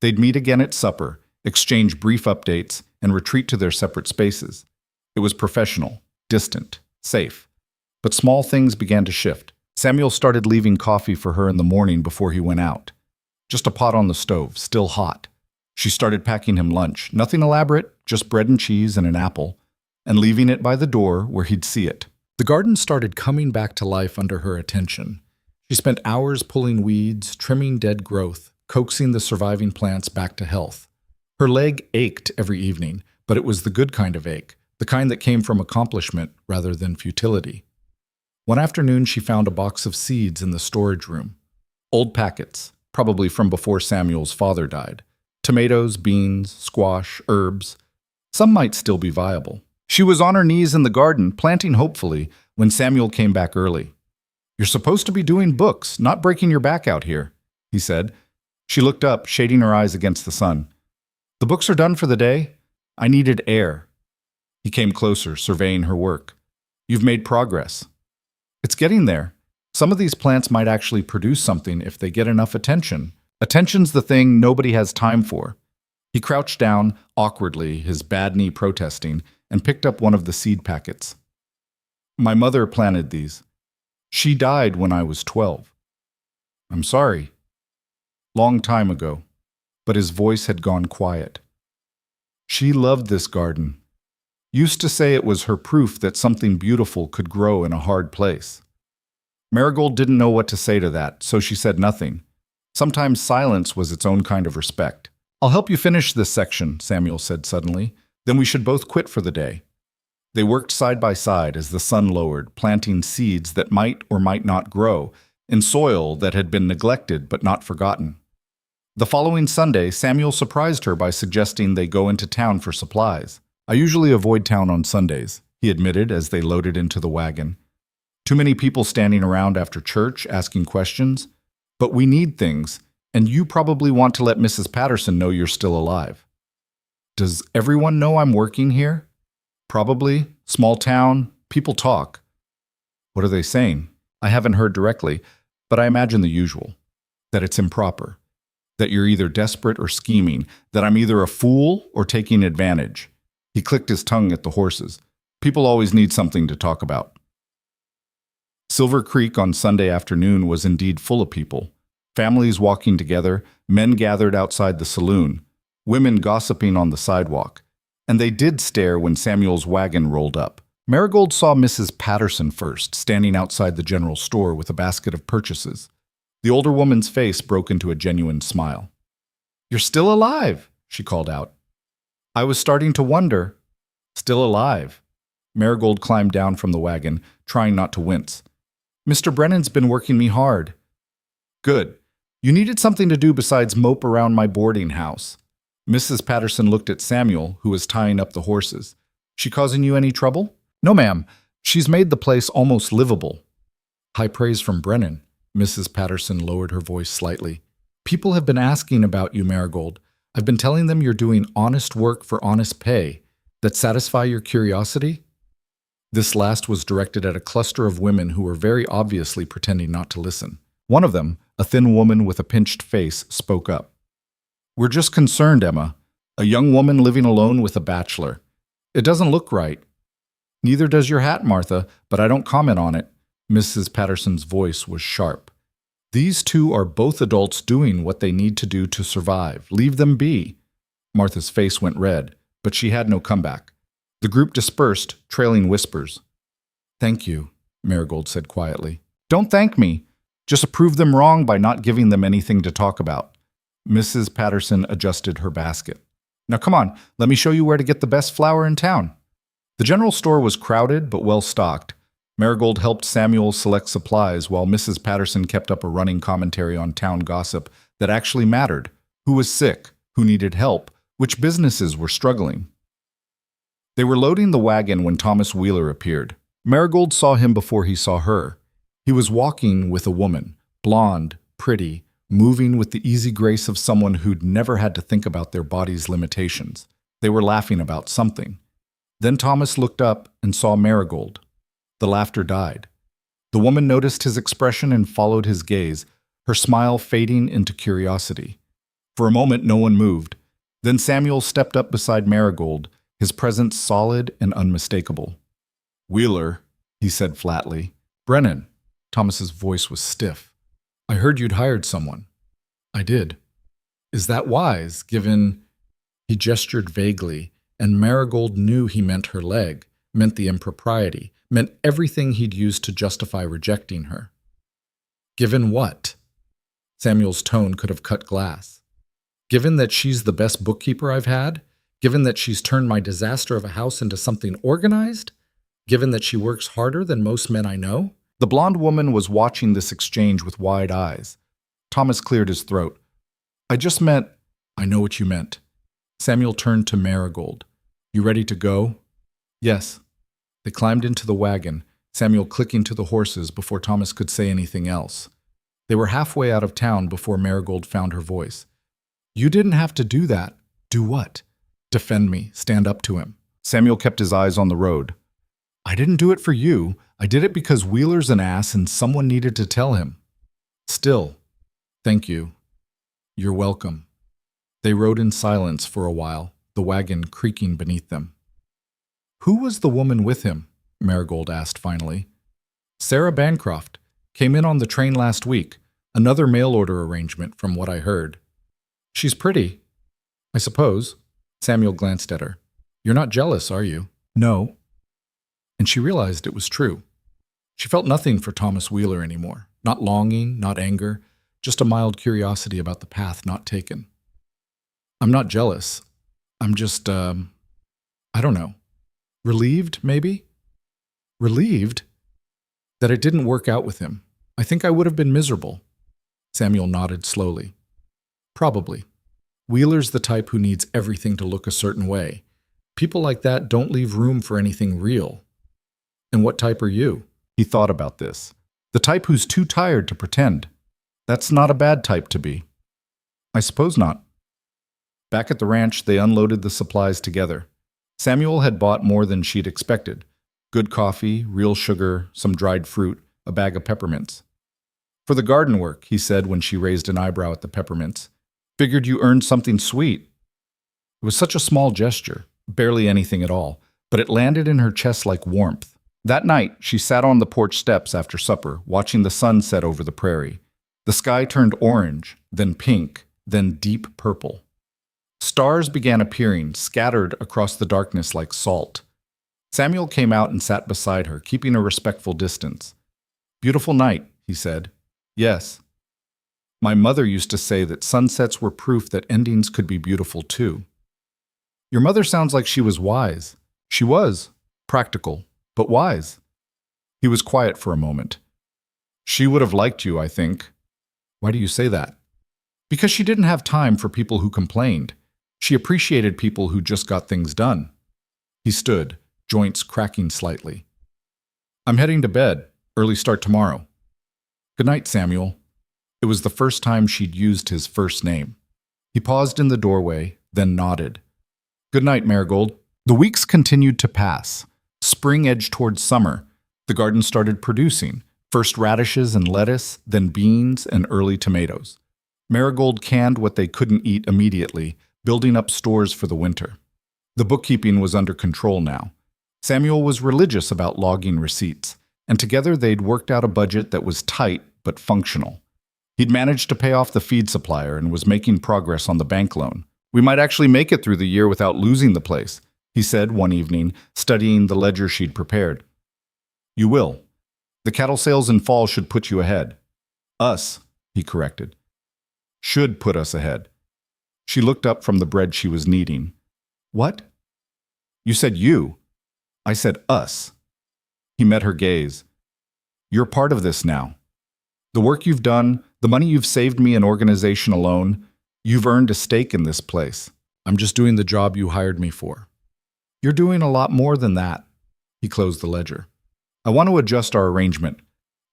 They'd meet again at supper, exchange brief updates, and retreat to their separate spaces. It was professional, distant, safe. But small things began to shift. Samuel started leaving coffee for her in the morning before he went out. Just a pot on the stove, still hot. She started packing him lunch, nothing elaborate, just bread and cheese and an apple, and leaving it by the door where he'd see it. The garden started coming back to life under her attention. She spent hours pulling weeds, trimming dead growth, coaxing the surviving plants back to health. Her leg ached every evening, but it was the good kind of ache, the kind that came from accomplishment rather than futility. One afternoon, she found a box of seeds in the storage room. Old packets, probably from before Samuel's father died. Tomatoes, beans, squash, herbs. Some might still be viable. She was on her knees in the garden, planting hopefully, when Samuel came back early. "You're supposed to be doing books, not breaking your back out here," he said. She looked up, shading her eyes against the sun. "The books are done for the day. I needed air." He came closer, surveying her work. "You've made progress." "It's getting there. Some of these plants might actually produce something if they get enough attention. Attention's the thing nobody has time for." He crouched down, awkwardly, his bad knee protesting, and picked up one of the seed packets. "My mother planted these. She died when I was 12. "I'm sorry." "Long time ago." But his voice had gone quiet. She loved this garden. Used to say it was her proof that something beautiful could grow in a hard place. Marigold didn't know what to say to that, so she said nothing. Sometimes silence was its own kind of respect. I'll help you finish this section, Samuel said suddenly. Then we should both quit for the day. They worked side by side as the sun lowered, planting seeds that might or might not grow in soil that had been neglected but not forgotten. The following Sunday, Samuel surprised her by suggesting they go into town for supplies. I usually avoid town on Sundays, he admitted as they loaded into the wagon. Too many people standing around after church asking questions. But we need things, and you probably want to let Mrs. Patterson know you're still alive. Does everyone know I'm working here? Probably. Small town. People talk. What are they saying? I haven't heard directly, but I imagine the usual. That it's improper. That you're either desperate or scheming. That I'm either a fool or taking advantage. He clicked his tongue at the horses. People always need something to talk about. Silver Creek on Sunday afternoon was indeed full of people. Families walking together, men gathered outside the saloon, women gossiping on the sidewalk. And they did stare when Samuel's wagon rolled up. Marigold saw Mrs. Patterson first, standing outside the general store with a basket of purchases. The older woman's face broke into a genuine smile. "You're still alive," she called out. "I was starting to wonder." "Still alive." Marigold climbed down from the wagon, trying not to wince. "Mr. Brennan's been working me hard." "Good. You needed something to do besides mope around my boarding house." Mrs. Patterson looked at Samuel, who was tying up the horses. "She causing you any trouble?" "No, ma'am. She's made the place almost livable." "High praise from Brennan." Mrs. Patterson lowered her voice slightly. "People have been asking about you, Marigold. I've been telling them you're doing honest work for honest pay. That satisfy your curiosity?" This last was directed at a cluster of women who were very obviously pretending not to listen. One of them, a thin woman with a pinched face, spoke up. "We're just concerned, Emma. A young woman living alone with a bachelor. It doesn't look right." "Neither does your hat, Martha, but I don't comment on it." Mrs. Patterson's voice was sharp. "These two are both adults doing what they need to do to survive. Leave them be." Martha's face went red, but she had no comeback. The group dispersed, trailing whispers. "Thank you," Marigold said quietly. "Don't thank me. Just prove them wrong by not giving them anything to talk about." Mrs. Patterson adjusted her basket. "Now come on, let me show you where to get the best flour in town." The general store was crowded but well stocked. Marigold helped Samuel select supplies while Mrs. Patterson kept up a running commentary on town gossip that actually mattered. Who was sick? Who needed help? Which businesses were struggling? They were loading the wagon when Thomas Wheeler appeared. Marigold saw him before he saw her. He was walking with a woman, blonde, pretty, moving with the easy grace of someone who'd never had to think about their body's limitations. They were laughing about something. Then Thomas looked up and saw Marigold. The laughter died. The woman noticed his expression and followed his gaze, her smile fading into curiosity. For a moment, no one moved. Then Samuel stepped up beside Marigold, his presence solid and unmistakable. "Wheeler," he said flatly. "Brennan." Thomas's voice was stiff. "I heard you'd hired someone." "I did." "Is that wise, given—" He gestured vaguely, and Marigold knew he meant her leg, meant the impropriety, meant everything he'd used to justify rejecting her. "Given what?" Samuel's tone could have cut glass. "Given that she's the best bookkeeper I've had? Given that she's turned my disaster of a house into something organized? Given that she works harder than most men I know?" The blonde woman was watching this exchange with wide eyes. Thomas cleared his throat. "I just meant—" "I know what you meant." Samuel turned to Marigold. "You ready to go?" "Yes." They climbed into the wagon, Samuel clicking to the horses before Thomas could say anything else. They were halfway out of town before Marigold found her voice. "You didn't have to do that." "Do what?" "Defend me, stand up to him." Samuel kept his eyes on the road. "I didn't do it for you. I did it because Wheeler's an ass and someone needed to tell him." "Still, thank you." "You're welcome." They rode in silence for a while, the wagon creaking beneath them. "Who was the woman with him?" Marigold asked finally. "Sarah Bancroft. Came in on the train last week. Another mail order arrangement from what I heard." "She's pretty." "I suppose." Samuel glanced at her. You're not jealous, are you? No. And she realized it was true. She felt nothing for Thomas Wheeler anymore. Not longing, not anger, just a mild curiosity about the path not taken. I'm not jealous. I'm just, I don't know. Relieved, maybe? Relieved? That it didn't work out with him. I think I would have been miserable. Samuel nodded slowly. Probably. Wheeler's the type who needs everything to look a certain way. People like that don't leave room for anything real. And what type are you? He thought about this. The type who's too tired to pretend. That's not a bad type to be. I suppose not. Back at the ranch, they unloaded the supplies together. Samuel had bought more than she'd expected. Good coffee, real sugar, some dried fruit, a bag of peppermints. For the garden work, he said when she raised an eyebrow at the peppermints. Figured you earned something sweet. It was such a small gesture, barely anything at all, but it landed in her chest like warmth. That night, she sat on the porch steps after supper, watching the sun set over the prairie. The sky turned orange, then pink, then deep purple. Stars began appearing, scattered across the darkness like salt. Samuel came out and sat beside her, keeping a respectful distance. Beautiful night, he said. Yes. My mother used to say that sunsets were proof that endings could be beautiful too. Your mother sounds like she was wise. She was. Practical, but wise. He was quiet for a moment. She would have liked you, I think. Why do you say that? Because she didn't have time for people who complained. She appreciated people who just got things done. He stood, joints cracking slightly. I'm heading to bed. Early start tomorrow. Good night, Samuel. It was the first time she'd used his first name. He paused in the doorway, then nodded. Good night, Marigold. The weeks continued to pass. Spring edged towards summer. The garden started producing, first radishes and lettuce, then beans and early tomatoes. Marigold canned what they couldn't eat immediately, building up stores for the winter. The bookkeeping was under control now. Samuel was religious about logging receipts, and together they'd worked out a budget that was tight but functional. He'd managed to pay off the feed supplier and was making progress on the bank loan. We might actually make it through the year without losing the place, he said one evening, studying the ledger she'd prepared. You will. The cattle sales in fall should put you ahead. Us, he corrected. Should put us ahead. She looked up from the bread she was kneading. What? You said you. I said us. He met her gaze. You're part of this now. The work you've done, the money you've saved me in organization alone, you've earned a stake in this place. I'm just doing the job you hired me for. You're doing a lot more than that. He closed the ledger. I want to adjust our arrangement.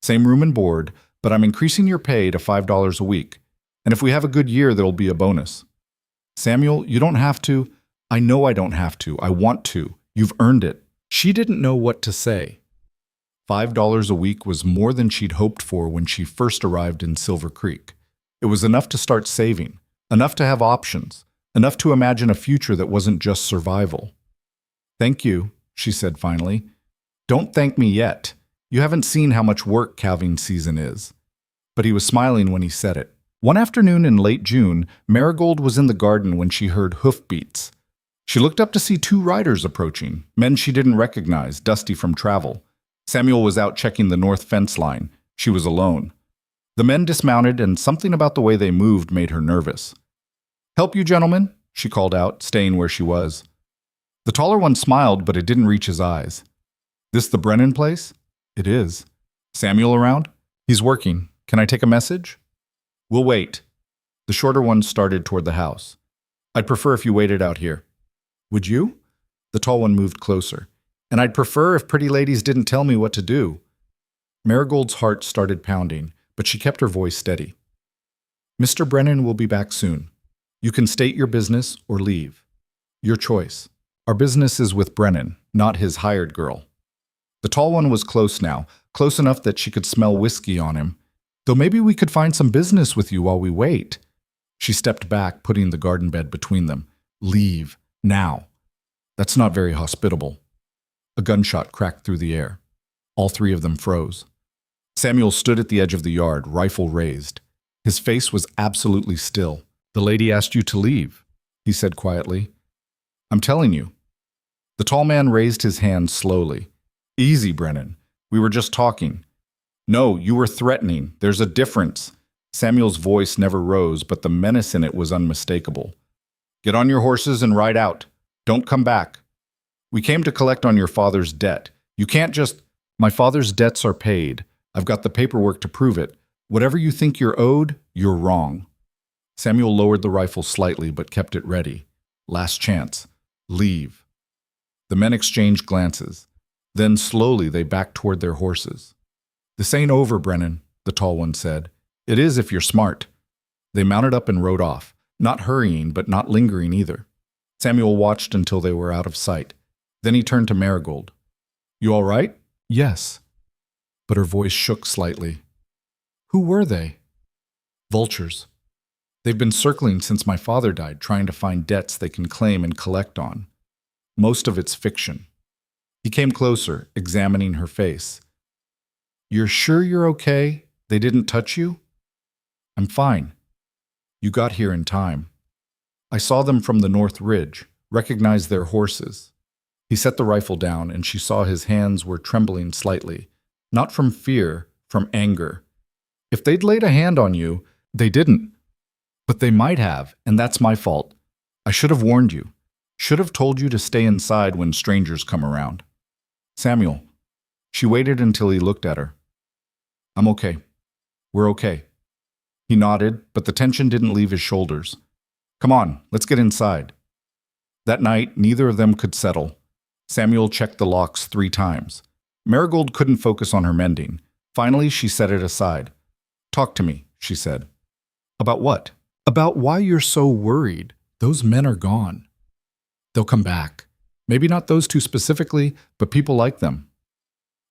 Same room and board, but I'm increasing your pay to $5 a week. And if we have a good year, there'll be a bonus. Samuel, you don't have to. I know I don't have to. I want to. You've earned it. She didn't know what to say. $5 a week was more than she'd hoped for when she first arrived in Silver Creek. It was enough to start saving, enough to have options, enough to imagine a future that wasn't just survival. Thank you, she said finally. Don't thank me yet. You haven't seen how much work calving season is. But he was smiling when he said it. One afternoon in late June, Marigold was in the garden when she heard hoofbeats. She looked up to see two riders approaching, men she didn't recognize, dusty from travel. Samuel was out checking the north fence line. She was alone. The men dismounted, and something about the way they moved made her nervous. Help you, gentlemen, she called out, staying where she was. The taller one smiled, but it didn't reach his eyes. This the Brennan place? It is. Samuel around? He's working. Can I take a message? We'll wait. The shorter one started toward the house. I'd prefer if you waited out here. Would you? The tall one moved closer. And I'd prefer if pretty ladies didn't tell me what to do. Marigold's heart started pounding, but she kept her voice steady. Mr. Brennan will be back soon. You can state your business or leave. Your choice. Our business is with Brennan, not his hired girl. The tall one was close now, close enough that she could smell whiskey on him. Though maybe we could find some business with you while we wait. She stepped back, putting the garden bed between them. Leave. Now. That's not very hospitable. A gunshot cracked through the air. All three of them froze. Samuel stood at the edge of the yard, rifle raised. His face was absolutely still. The lady asked you to leave, he said quietly. I'm telling you. The tall man raised his hand slowly. Easy, Brennan. We were just talking. No, you were threatening. There's a difference. Samuel's voice never rose, but the menace in it was unmistakable. Get on your horses and ride out. Don't come back. We came to collect on your father's debt. You can't just... My father's debts are paid. I've got the paperwork to prove it. Whatever you think you're owed, you're wrong. Samuel lowered the rifle slightly, but kept it ready. Last chance. Leave. The men exchanged glances. Then slowly they backed toward their horses. This ain't over, Brennan, the tall one said. It is if you're smart. They mounted up and rode off, not hurrying but not lingering either. Samuel watched until they were out of sight. Then he turned to Marigold. You all right? Yes. But her voice shook slightly. Who were they? Vultures. They've been circling since my father died, trying to find debts they can claim and collect on. Most of it's fiction. He came closer, examining her face. You're sure you're okay? They didn't touch you? I'm fine. You got here in time. I saw them from the North Ridge, recognized their horses. He set the rifle down, and she saw his hands were trembling slightly. Not from fear, from anger. If they'd laid a hand on you, they didn't. But they might have, and that's my fault. I should have warned you. Should have told you to stay inside when strangers come around. Samuel. She waited until he looked at her. I'm okay. We're okay. He nodded, but the tension didn't leave his shoulders. Come on, let's get inside. That night, neither of them could settle. Samuel checked the locks 3 times. Marigold couldn't focus on her mending. Finally, she set it aside. Talk to me, she said. About what? About why you're so worried. Those men are gone. They'll come back. Maybe not those 2 specifically, but people like them.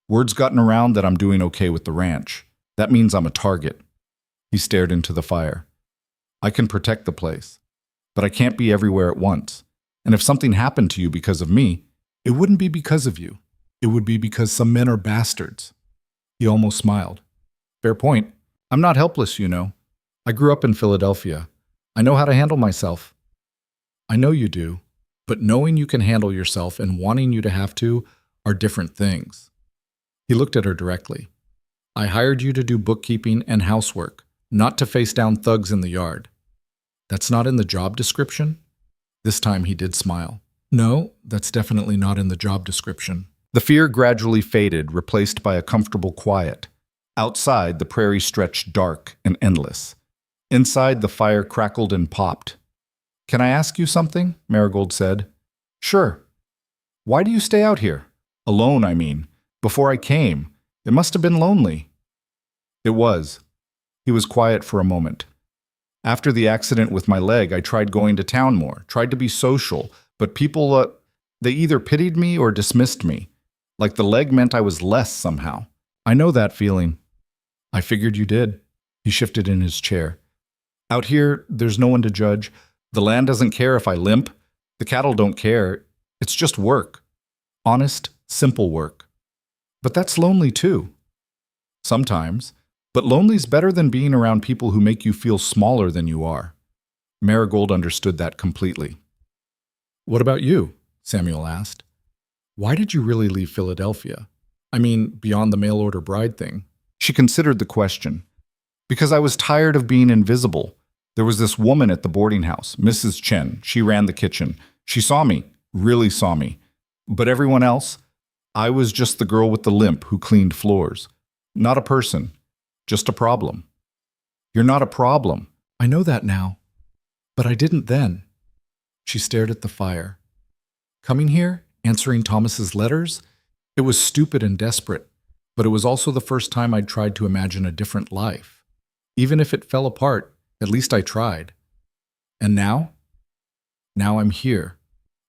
Word's gotten around that I'm doing okay with the ranch. That means I'm a target. He stared into the fire. I can protect the place, but I can't be everywhere at once. And if something happened to you because of me, it wouldn't be because of you. It would be because some men are bastards. He almost smiled. Fair point. I'm not helpless, you know. I grew up in Philadelphia. I know how to handle myself. I know you do, but knowing you can handle yourself and wanting you to have to are different things. He looked at her directly. I hired you to do bookkeeping and housework, not to face down thugs in the yard. That's not in the job description? This time he did smile. No, that's definitely not in the job description. The fear gradually faded, replaced by a comfortable quiet. Outside, the prairie stretched dark and endless. Inside, the fire crackled and popped. Can I ask you something? Marigold said. Sure. Why do you stay out here? Alone, I mean. Before I came. It must have been lonely. It was. He was quiet for a moment. After the accident with my leg, I tried going to town more, tried to be social, but people, they either pitied me or dismissed me. Like the leg meant I was less somehow. I know that feeling. I figured you did. He shifted in his chair. Out here, there's no one to judge. The land doesn't care if I limp. The cattle don't care. It's just work. Honest, simple work. But that's lonely too. Sometimes. But lonely's better than being around people who make you feel smaller than you are. Marigold understood that completely. What about you? Samuel asked. Why did you really leave Philadelphia? I mean, beyond the mail-order bride thing. She considered the question. Because I was tired of being invisible. There was this woman at the boarding house, Mrs. Chen. She ran the kitchen. She saw me, really saw me. But everyone else, I was just the girl with the limp who cleaned floors. Not a person, just a problem. You're not a problem. I know that now. But I didn't then. She stared at the fire. Coming here, answering Thomas's letters, it was stupid and desperate, but it was also the first time I'd tried to imagine a different life. Even if it fell apart, at least I tried. And now? Now I'm here,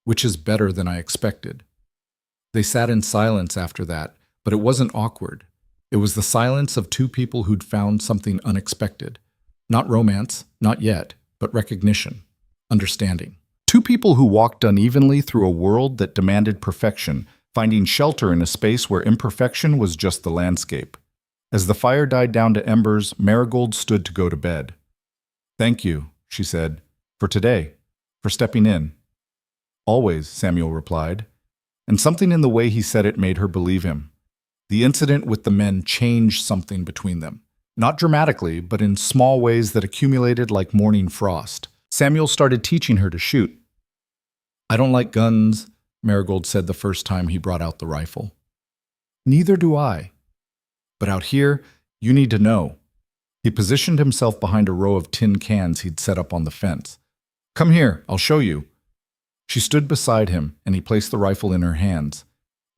which is better than I expected. They sat in silence after that, but it wasn't awkward. It was the silence of 2 people who'd found something unexpected. Not romance, not yet, but recognition, understanding. 2 people who walked unevenly through a world that demanded perfection, finding shelter in a space where imperfection was just the landscape. As the fire died down to embers, Marigold stood to go to bed. Thank you, she said, for today, for stepping in. Always, Samuel replied. And something in the way he said it made her believe him. The incident with the men changed something between them. Not dramatically, but in small ways that accumulated like morning frost. Samuel started teaching her to shoot. I don't like guns, Marigold said the first time he brought out the rifle. Neither do I. But out here, you need to know. He positioned himself behind a row of tin cans he'd set up on the fence. Come here, I'll show you. She stood beside him, and he placed the rifle in her hands.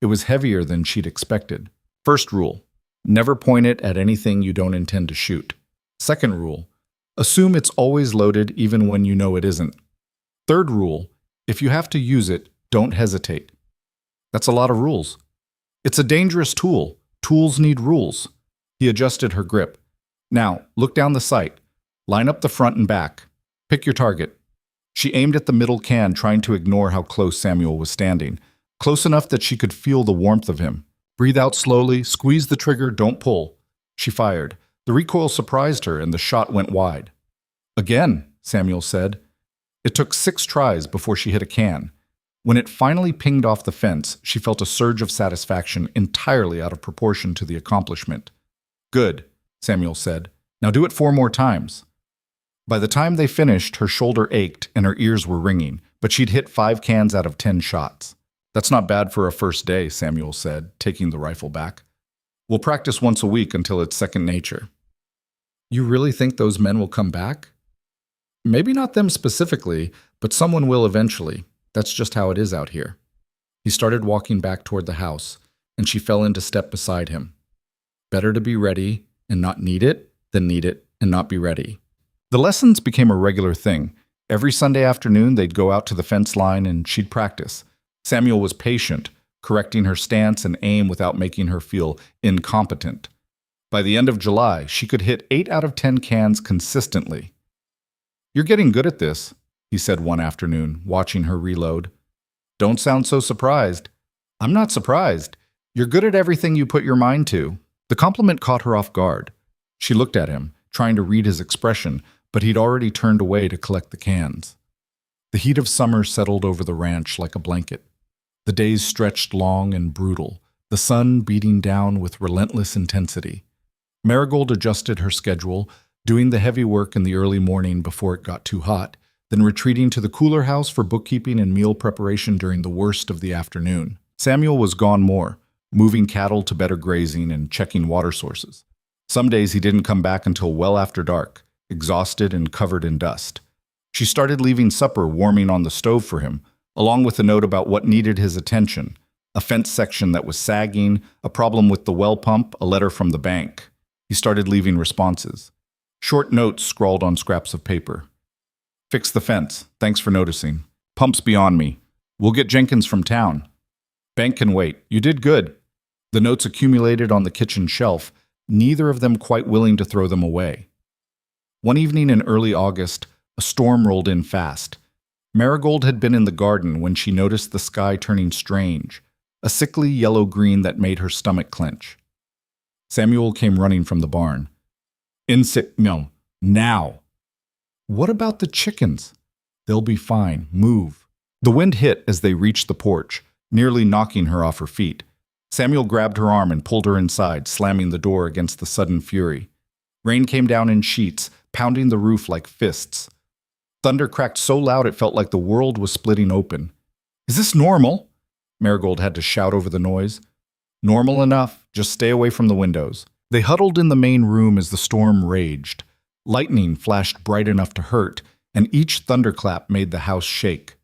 It was heavier than she'd expected. First rule, never point it at anything you don't intend to shoot. Second rule, assume it's always loaded even when you know it isn't. Third rule, if you have to use it, don't hesitate. That's a lot of rules. It's a dangerous tool. Tools need rules. He adjusted her grip. Now, look down the sight. Line up the front and back. Pick your target. She aimed at the middle can, trying to ignore how close Samuel was standing. Close enough that she could feel the warmth of him. Breathe out slowly, squeeze the trigger, don't pull. She fired. The recoil surprised her, and the shot went wide. Again, Samuel said. It took 6 tries before she hit a can. When it finally pinged off the fence, she felt a surge of satisfaction entirely out of proportion to the accomplishment. Good, Samuel said. Now do it 4 more times. By the time they finished, her shoulder ached and her ears were ringing, but she'd hit 5 cans out of 10 shots. That's not bad for a first day, Samuel said, taking the rifle back. We'll practice once a week until it's second nature. You really think those men will come back? Maybe not them specifically, but someone will eventually. That's just how it is out here. He started walking back toward the house, and she fell into step beside him. Better to be ready and not need it than need it and not be ready. The lessons became a regular thing. Every Sunday afternoon, they'd go out to the fence line and she'd practice. Samuel was patient, correcting her stance and aim without making her feel incompetent. By the end of July, she could hit 8 out of 10 cans consistently. You're getting good at this, he said one afternoon, watching her reload. Don't sound so surprised. I'm not surprised. You're good at everything you put your mind to. The compliment caught her off guard. She looked at him, trying to read his expression, but he'd already turned away to collect the cans. The heat of summer settled over the ranch like a blanket. The days stretched long and brutal, the sun beating down with relentless intensity. Marigold adjusted her schedule, doing the heavy work in the early morning before it got too hot, then retreating to the cooler house for bookkeeping and meal preparation during the worst of the afternoon. Samuel was gone more, moving cattle to better grazing and checking water sources. Some days he didn't come back until well after dark, exhausted and covered in dust. She started leaving supper warming on the stove for him, along with a note about what needed his attention, a fence section that was sagging, a problem with the well pump, a letter from the bank. He started leaving responses. Short notes scrawled on scraps of paper. Fix the fence. Thanks for noticing. Pump's beyond me. We'll get Jenkins from town. Bank can wait. You did good. The notes accumulated on the kitchen shelf, neither of them quite willing to throw them away. One evening in early August, a storm rolled in fast. Marigold had been in the garden when she noticed the sky turning strange, a sickly yellow-green that made her stomach clench. Samuel came running from the barn. No, now. What about the chickens? They'll be fine. Move. The wind hit as they reached the porch, nearly knocking her off her feet. Samuel grabbed her arm and pulled her inside, slamming the door against the sudden fury. Rain came down in sheets, pounding the roof like fists. Thunder cracked so loud it felt like the world was splitting open. Is this normal? Marigold had to shout over the noise. Normal enough. Just stay away from the windows. They huddled in the main room as the storm raged. Lightning flashed bright enough to hurt, and each thunderclap made the house shake.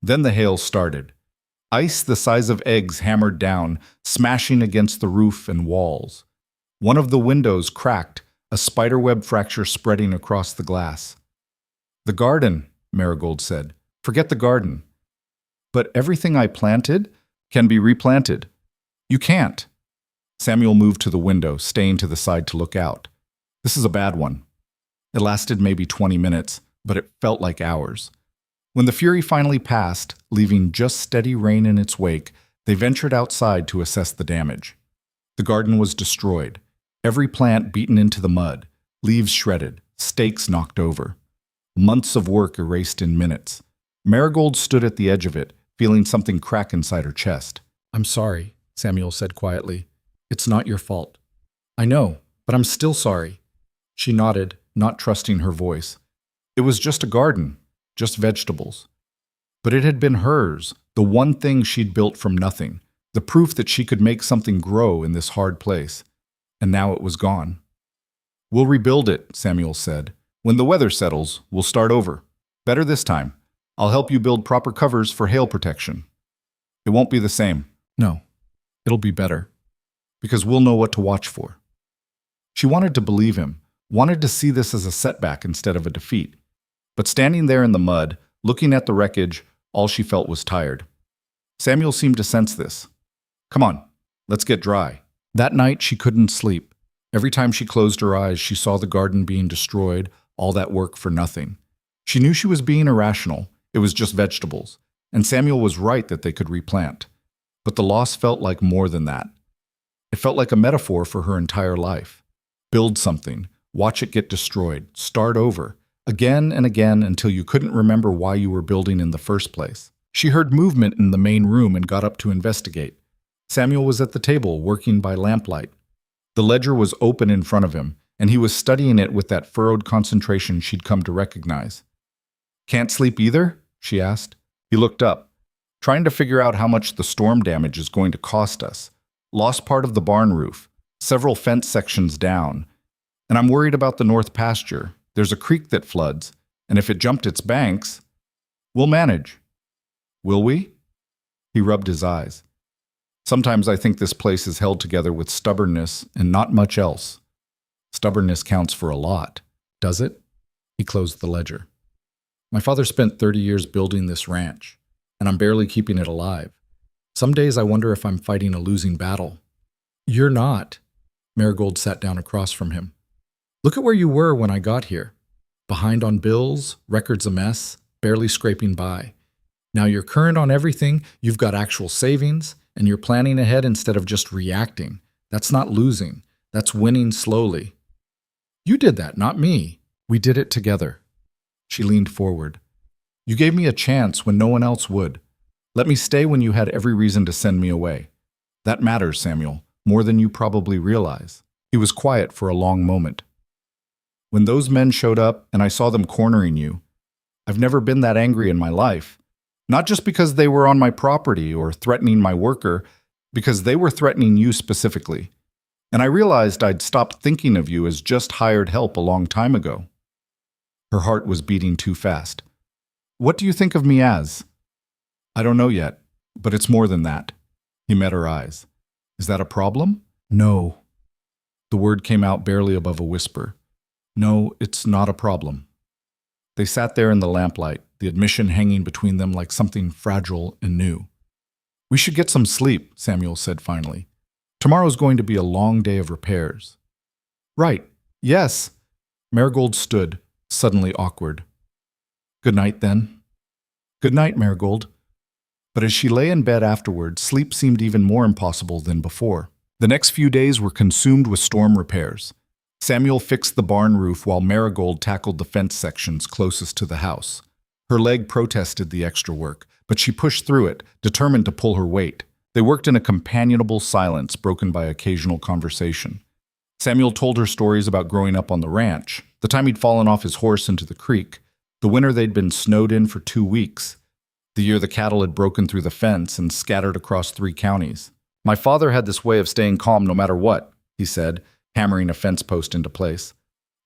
Then the hail started. Ice the size of eggs hammered down, smashing against the roof and walls. One of the windows cracked, a spiderweb fracture spreading across the glass. The garden, Marigold said. Forget the garden. But everything I planted can be replanted. You can't. Samuel moved to the window, staying to the side to look out. This is a bad one. It lasted maybe 20 minutes, but it felt like hours. When the fury finally passed, leaving just steady rain in its wake, they ventured outside to assess the damage. The garden was destroyed. Every plant beaten into the mud, leaves shredded, stakes knocked over. Months of work erased in minutes. Marigold stood at the edge of it, feeling something crack inside her chest. I'm sorry, Samuel said quietly. It's not your fault. I know, but I'm still sorry. She nodded, not trusting her voice. It was just a garden, just vegetables. But it had been hers, the one thing she'd built from nothing, the proof that she could make something grow in this hard place. And now it was gone. We'll rebuild it, Samuel said. When the weather settles, we'll start over. Better this time. I'll help you build proper covers for hail protection. It won't be the same. No, it'll be better. Because we'll know what to watch for. She wanted to believe him, wanted to see this as a setback instead of a defeat. But standing there in the mud, looking at the wreckage, all she felt was tired. Samuel seemed to sense this. Come on, let's get dry. That night she couldn't sleep. Every time she closed her eyes, she saw the garden being destroyed, all that work for nothing. She knew she was being irrational. It was just vegetables. And Samuel was right that they could replant. But the loss felt like more than that. It felt like a metaphor for her entire life. Build something, watch it get destroyed, start over, again and again until you couldn't remember why you were building in the first place. She heard movement in the main room and got up to investigate. Samuel was at the table, working by lamplight. The ledger was open in front of him, and he was studying it with that furrowed concentration she'd come to recognize. Can't sleep either? She asked. He looked up, trying to figure out how much the storm damage is going to cost us. Lost part of the barn roof, several fence sections down. And I'm worried about the north pasture. There's a creek that floods, and if it jumped its banks, we'll manage. Will we? He rubbed his eyes. Sometimes I think this place is held together with stubbornness and not much else. Stubbornness counts for a lot. Does it? He closed the ledger. My father spent 30 years building this ranch, and I'm barely keeping it alive. Some days I wonder if I'm fighting a losing battle. You're not. Marigold sat down across from him. Look at where you were when I got here. Behind on bills, records a mess, barely scraping by. Now you're current on everything, you've got actual savings, and you're planning ahead instead of just reacting. That's not losing. That's winning slowly. You did that, not me. We did it together. She leaned forward. You gave me a chance when no one else would. Let me stay when you had every reason to send me away. That matters, Samuel, more than you probably realize. He was quiet for a long moment. When those men showed up and I saw them cornering you, I've never been that angry in my life. Not just because they were on my property or threatening my worker, because they were threatening you specifically. And I realized I'd stopped thinking of you as just hired help a long time ago. Her heart was beating too fast. What do you think of me as? I don't know yet, but it's more than that. He met her eyes. Is that a problem? No. The word came out barely above a whisper. No, it's not a problem. They sat there in the lamplight, the admission hanging between them like something fragile and new. We should get some sleep, Samuel said finally. Tomorrow's going to be a long day of repairs. Right. Yes. Marigold stood, suddenly awkward. Good night, then. Good night, Marigold. But as she lay in bed afterward, sleep seemed even more impossible than before. The next few days were consumed with storm repairs. Samuel fixed the barn roof while Marigold tackled the fence sections closest to the house. Her leg protested the extra work, but she pushed through it, determined to pull her weight. They worked in a companionable silence broken by occasional conversation. Samuel told her stories about growing up on the ranch, the time he'd fallen off his horse into the creek, the winter they'd been snowed in for 2 weeks, the year the cattle had broken through the fence and scattered across 3 counties. My father had this way of staying calm no matter what, he said, hammering a fence post into place.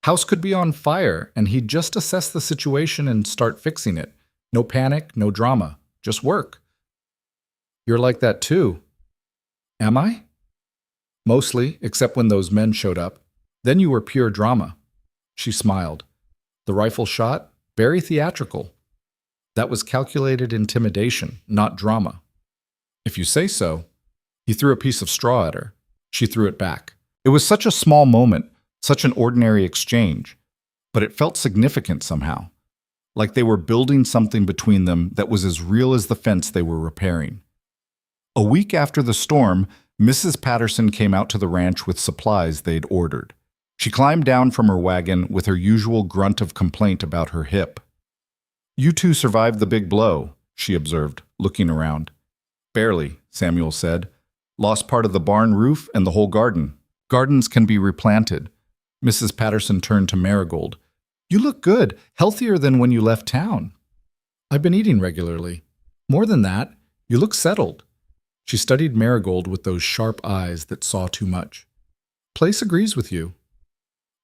House could be on fire, and he'd just assess the situation and start fixing it. No panic, no drama, just work. You're like that too. Am I? Mostly, except when those men showed up. Then you were pure drama. She smiled. The rifle shot? Very theatrical. That was calculated intimidation, not drama. If you say so. He threw a piece of straw at her. She threw it back. It was such a small moment, such an ordinary exchange, but it felt significant somehow, like they were building something between them that was as real as the fence they were repairing. A week after the storm, Mrs. Patterson came out to the ranch with supplies they'd ordered. She climbed down from her wagon with her usual grunt of complaint about her hip. You two survived the big blow, she observed, looking around. Barely, Samuel said. Lost part of the barn roof and the whole garden. Gardens can be replanted. Mrs. Patterson turned to Marigold. You look good, healthier than when you left town. I've been eating regularly. More than that, you look settled. She studied Marigold with those sharp eyes that saw too much. Place agrees with you.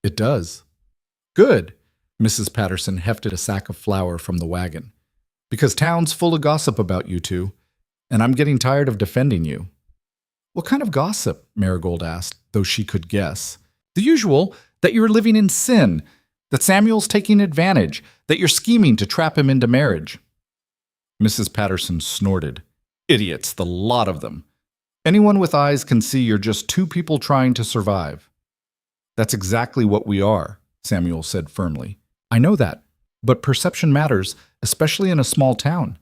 It does. Good. Mrs. Patterson hefted a sack of flour from the wagon. Because town's full of gossip about you two, and I'm getting tired of defending you. What kind of gossip? Marigold asked, though she could guess. The usual, that you're living in sin, that Samuel's taking advantage, that you're scheming to trap him into marriage. Mrs. Patterson snorted. Idiots, the lot of them. Anyone with eyes can see you're just two people trying to survive. That's exactly what we are, Samuel said firmly. I know that, but perception matters, especially in a small town.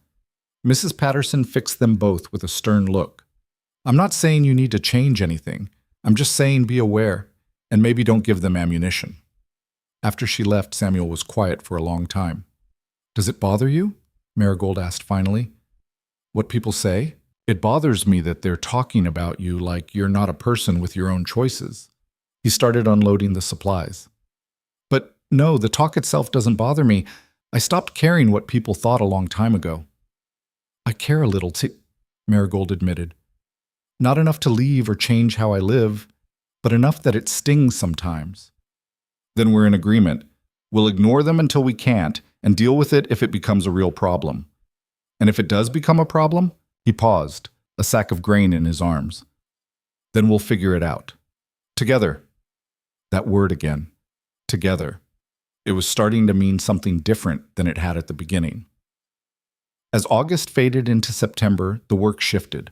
Mrs. Patterson fixed them both with a stern look. I'm not saying you need to change anything. I'm just saying be aware, and maybe don't give them ammunition. After she left, Samuel was quiet for a long time. Does it bother you? Marigold asked finally. What people say? It bothers me that they're talking about you like you're not a person with your own choices. He started unloading the supplies. But no, the talk itself doesn't bother me. I stopped caring what people thought a long time ago. I care a little too, Marigold admitted. Not enough to leave or change how I live, but enough that it stings sometimes. Then we're in agreement. We'll ignore them until we can't, and deal with it if it becomes a real problem. And if it does become a problem, he paused, a sack of grain in his arms. Then we'll figure it out. Together. That word again. Together. It was starting to mean something different than it had at the beginning. As August faded into September, the work shifted.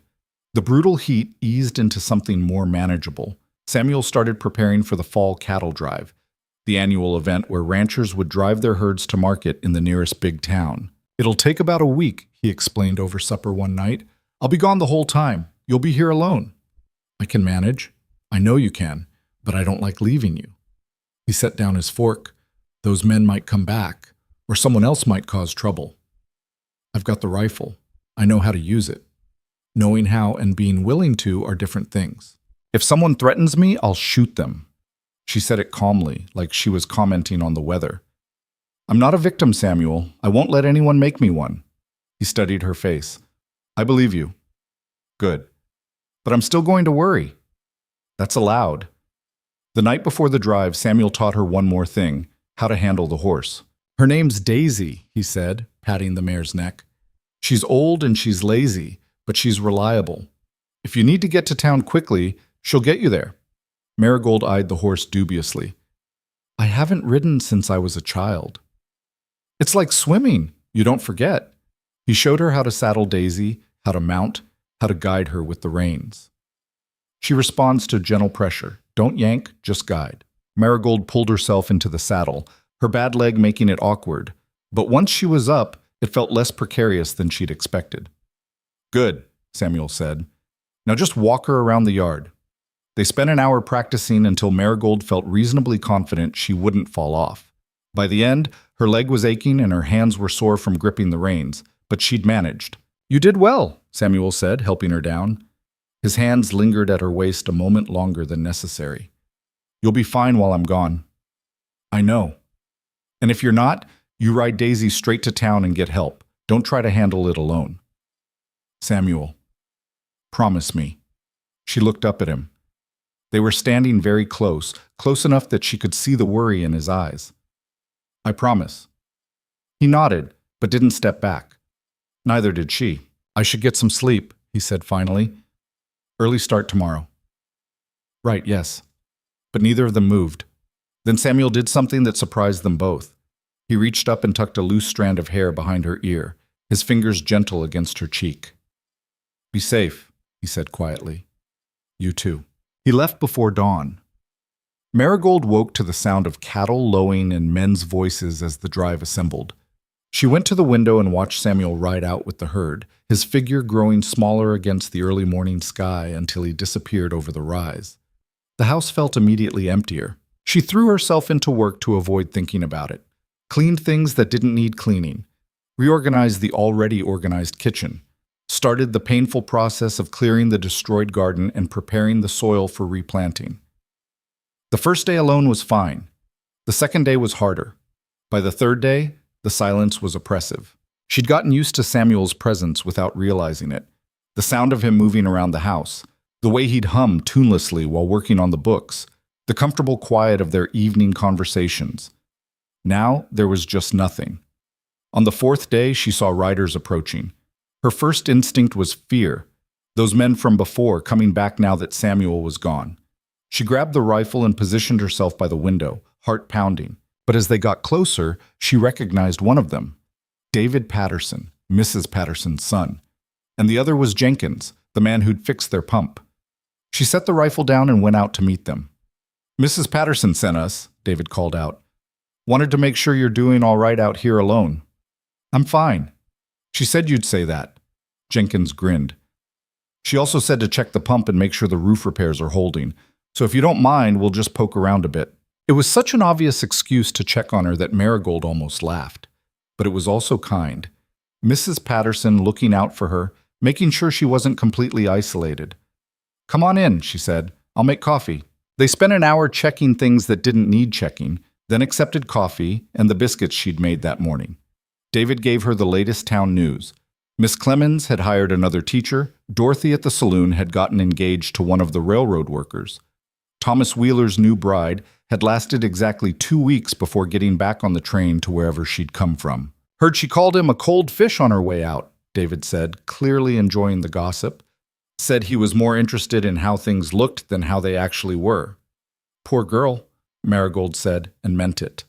The brutal heat eased into something more manageable. Samuel started preparing for the fall cattle drive, the annual event where ranchers would drive their herds to market in the nearest big town. It'll take about a week, he explained over supper one night. I'll be gone the whole time. You'll be here alone. I can manage. I know you can, but I don't like leaving you. He set down his fork. Those men might come back, or someone else might cause trouble. I've got the rifle. I know how to use it. Knowing how and being willing to are different things. If someone threatens me, I'll shoot them. She said it calmly, like she was commenting on the weather. I'm not a victim, Samuel. I won't let anyone make me one. He studied her face. I believe you. Good. But I'm still going to worry. That's allowed. The night before the drive, Samuel taught her one more thing, how to handle the horse. Her name's Daisy, he said, patting the mare's neck. She's old and she's lazy, but she's reliable. If you need to get to town quickly, she'll get you there. Marigold eyed the horse dubiously. I haven't ridden since I was a child. It's like swimming. You don't forget. He showed her how to saddle Daisy, how to mount, how to guide her with the reins. She responds to gentle pressure. Don't yank, just guide. Marigold pulled herself into the saddle, her bad leg making it awkward. But once she was up, it felt less precarious than she'd expected. Good, Samuel said. Now just walk her around the yard. They spent an hour practicing until Marigold felt reasonably confident she wouldn't fall off. By the end, her leg was aching and her hands were sore from gripping the reins, but she'd managed. You did well, Samuel said, helping her down. His hands lingered at her waist a moment longer than necessary. You'll be fine while I'm gone. I know. And if you're not, you ride Daisy straight to town and get help. Don't try to handle it alone. Samuel, promise me. She looked up at him. They were standing very close, close enough that she could see the worry in his eyes. I promise. He nodded, but didn't step back. Neither did she. I should get some sleep, he said finally. Early start tomorrow. Right, yes. But neither of them moved. Then Samuel did something that surprised them both. He reached up and tucked a loose strand of hair behind her ear, his fingers gentle against her cheek. Be safe, he said quietly. You too. He left before dawn. Marigold woke to the sound of cattle lowing and men's voices as the drive assembled. She went to the window and watched Samuel ride out with the herd, his figure growing smaller against the early morning sky until he disappeared over the rise. The house felt immediately emptier. She threw herself into work to avoid thinking about it. Cleaned things that didn't need cleaning. reorganized the already organized kitchen, started the painful process of clearing the destroyed garden and preparing the soil for replanting. The first day alone was fine. The second day was harder. By the third day, the silence was oppressive. She'd gotten used to Samuel's presence without realizing it. The sound of him moving around the house, the way he'd hum tunelessly while working on the books, the comfortable quiet of their evening conversations. Now there was just nothing. On the fourth day, she saw riders approaching. Her first instinct was fear, those men from before coming back now that Samuel was gone. She grabbed the rifle and positioned herself by the window, heart pounding. But as they got closer, she recognized one of them, David Patterson, Mrs. Patterson's son, and the other was Jenkins, the man who'd fixed their pump. She set the rifle down and went out to meet them. "Mrs. Patterson sent us," David called out. "Wanted to make sure you're doing all right out here alone." "I'm fine. She said you'd say that." Jenkins grinned. "She also said to check the pump and make sure the roof repairs are holding. So if you don't mind, we'll just poke around a bit." It was such an obvious excuse to check on her that Marigold almost laughed. But it was also kind. Mrs. Patterson looking out for her, making sure she wasn't completely isolated. "Come on in," she said. "I'll make coffee." They spent an hour checking things that didn't need checking, then accepted coffee and the biscuits she'd made that morning. David gave her the latest town news. Miss Clemens had hired another teacher. Dorothy at the saloon had gotten engaged to one of the railroad workers. Thomas Wheeler's new bride had lasted exactly 2 weeks before getting back on the train to wherever she'd come from. "Heard she called him a cold fish on her way out," David said, clearly enjoying the gossip. Said he was more interested in how things looked than how they actually were. "Poor girl," Marigold said, and meant it.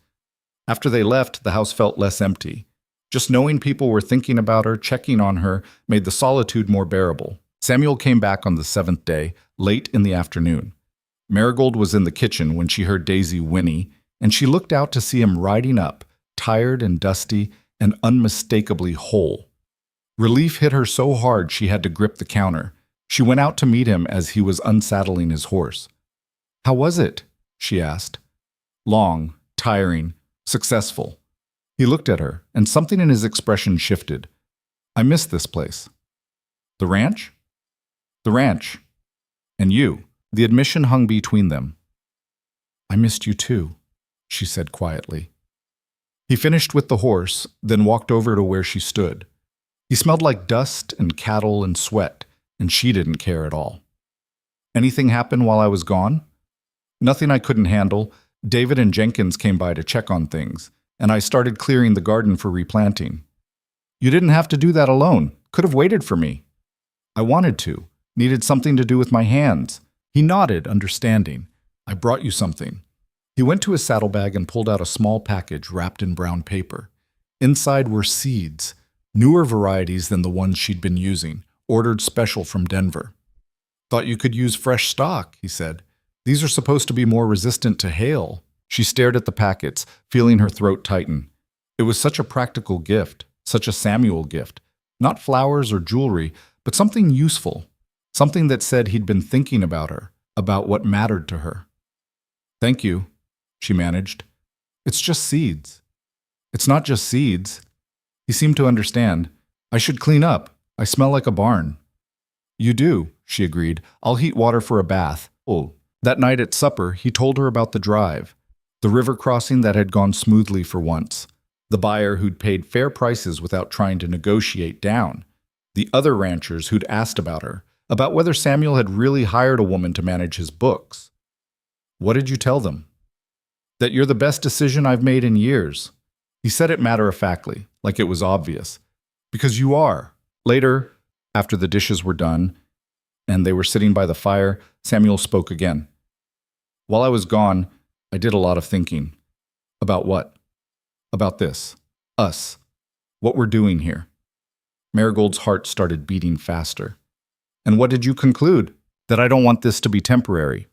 After they left, the house felt less empty. Just knowing people were thinking about her, checking on her, made the solitude more bearable. Samuel came back on the 7th day, late in the afternoon. Marigold was in the kitchen when she heard Daisy whinny, and she looked out to see him riding up, tired and dusty and unmistakably whole. Relief hit her so hard she had to grip the counter. She went out to meet him as he was unsaddling his horse. "How was it?" she asked. "Long, tiring, successful." He looked at her, and something in his expression shifted. "I miss this place." "The ranch?" "The ranch. And you." The admission hung between them. "I missed you too," she said quietly. He finished with the horse, then walked over to where she stood. He smelled like dust and cattle and sweat, and she didn't care at all. "Anything happen while I was gone?" "Nothing I couldn't handle. David and Jenkins came by to check on things, and I started clearing the garden for replanting." "You didn't have to do that alone. Could have waited for me." "I wanted to. Needed something to do with my hands." He nodded, understanding. "I brought you something." He went to his saddlebag and pulled out a small package wrapped in brown paper. Inside were seeds, newer varieties than the ones she'd been using, ordered special from Denver. "Thought you could use fresh stock," he said. "These are supposed to be more resistant to hail." She stared at the packets, feeling her throat tighten. It was such a practical gift, such a Samuel gift. Not flowers or jewelry, but something useful. Something that said he'd been thinking about her, about what mattered to her. "Thank you," she managed. "It's just seeds." "It's not just seeds." He seemed to understand. "I should clean up. I smell like a barn." "You do," she agreed. "I'll heat water for a bath." Oh. That night at supper, he told her about the drive, the river crossing that had gone smoothly for once, the buyer who'd paid fair prices without trying to negotiate down, the other ranchers who'd asked about her, about whether Samuel had really hired a woman to manage his books. "What did you tell them?" "That you're the best decision I've made in years." He said it matter-of-factly, like it was obvious. "Because you are." Later, after the dishes were done, and they were sitting by the fire, Samuel spoke again. "While I was gone, I did a lot of thinking." "About what?" "About this. Us. What we're doing here." Marigold's heart started beating faster. "And what did you conclude?" "That I don't want this to be temporary."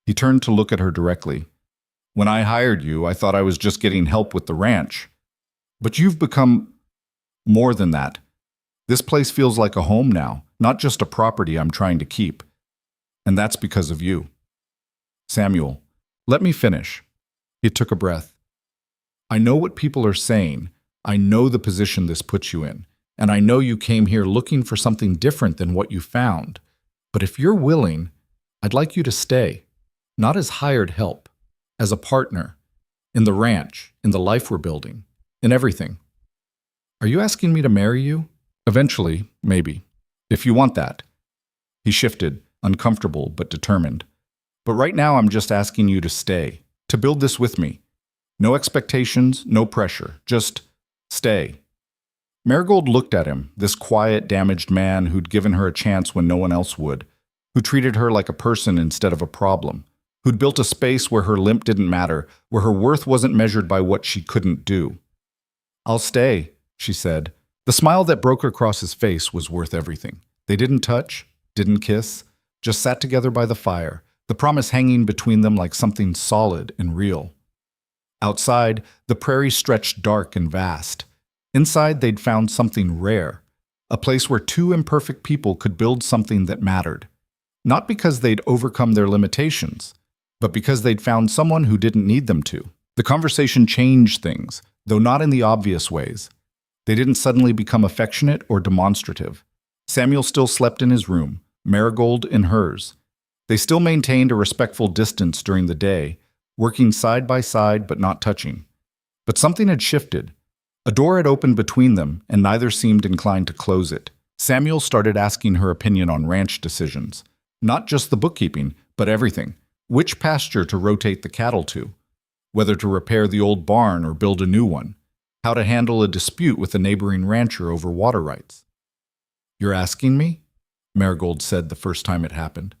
He turned to look at her directly. "When I hired you, I thought I was just getting help with the ranch. But you've become more than that. This place feels like a home now, not just a property I'm trying to keep. And that's because of you." "Samuel, let me finish." He took a breath. "I know what people are saying, I know the position this puts you in, and I know you came here looking for something different than what you found. But if you're willing, I'd like you to stay, not as hired help, as a partner, in the ranch, in the life we're building, in everything. Are you asking me to marry you? Eventually, maybe, if you want that. He shifted, uncomfortable but determined. But right now I'm just asking you to stay, to build this with me. No expectations, no pressure, just stay. Marigold looked at him, this quiet, damaged man who'd given her a chance when no one else would, who treated her like a person instead of a problem, who'd built a space where her limp didn't matter, where her worth wasn't measured by what she couldn't do. "I'll stay," she said. The smile that broke across his face was worth everything. They didn't touch, didn't kiss, just sat together by the fire, the promise hanging between them like something solid and real. Outside, the prairie stretched dark and vast. Inside, they'd found something rare, a place where two imperfect people could build something that mattered. Not because they'd overcome their limitations, but because they'd found someone who didn't need them to. The conversation changed things, though not in the obvious ways. They didn't suddenly become affectionate or demonstrative. Samuel still slept in his room, Marigold in hers. They still maintained a respectful distance during the day, working side by side but not touching. But something had shifted. A door had opened between them, and neither seemed inclined to close it. Samuel started asking her opinion on ranch decisions. Not just the bookkeeping, but everything. Which pasture to rotate the cattle to? Whether to repair the old barn or build a new one? How to handle a dispute with a neighboring rancher over water rights? "You're asking me?" Marigold said the first time it happened.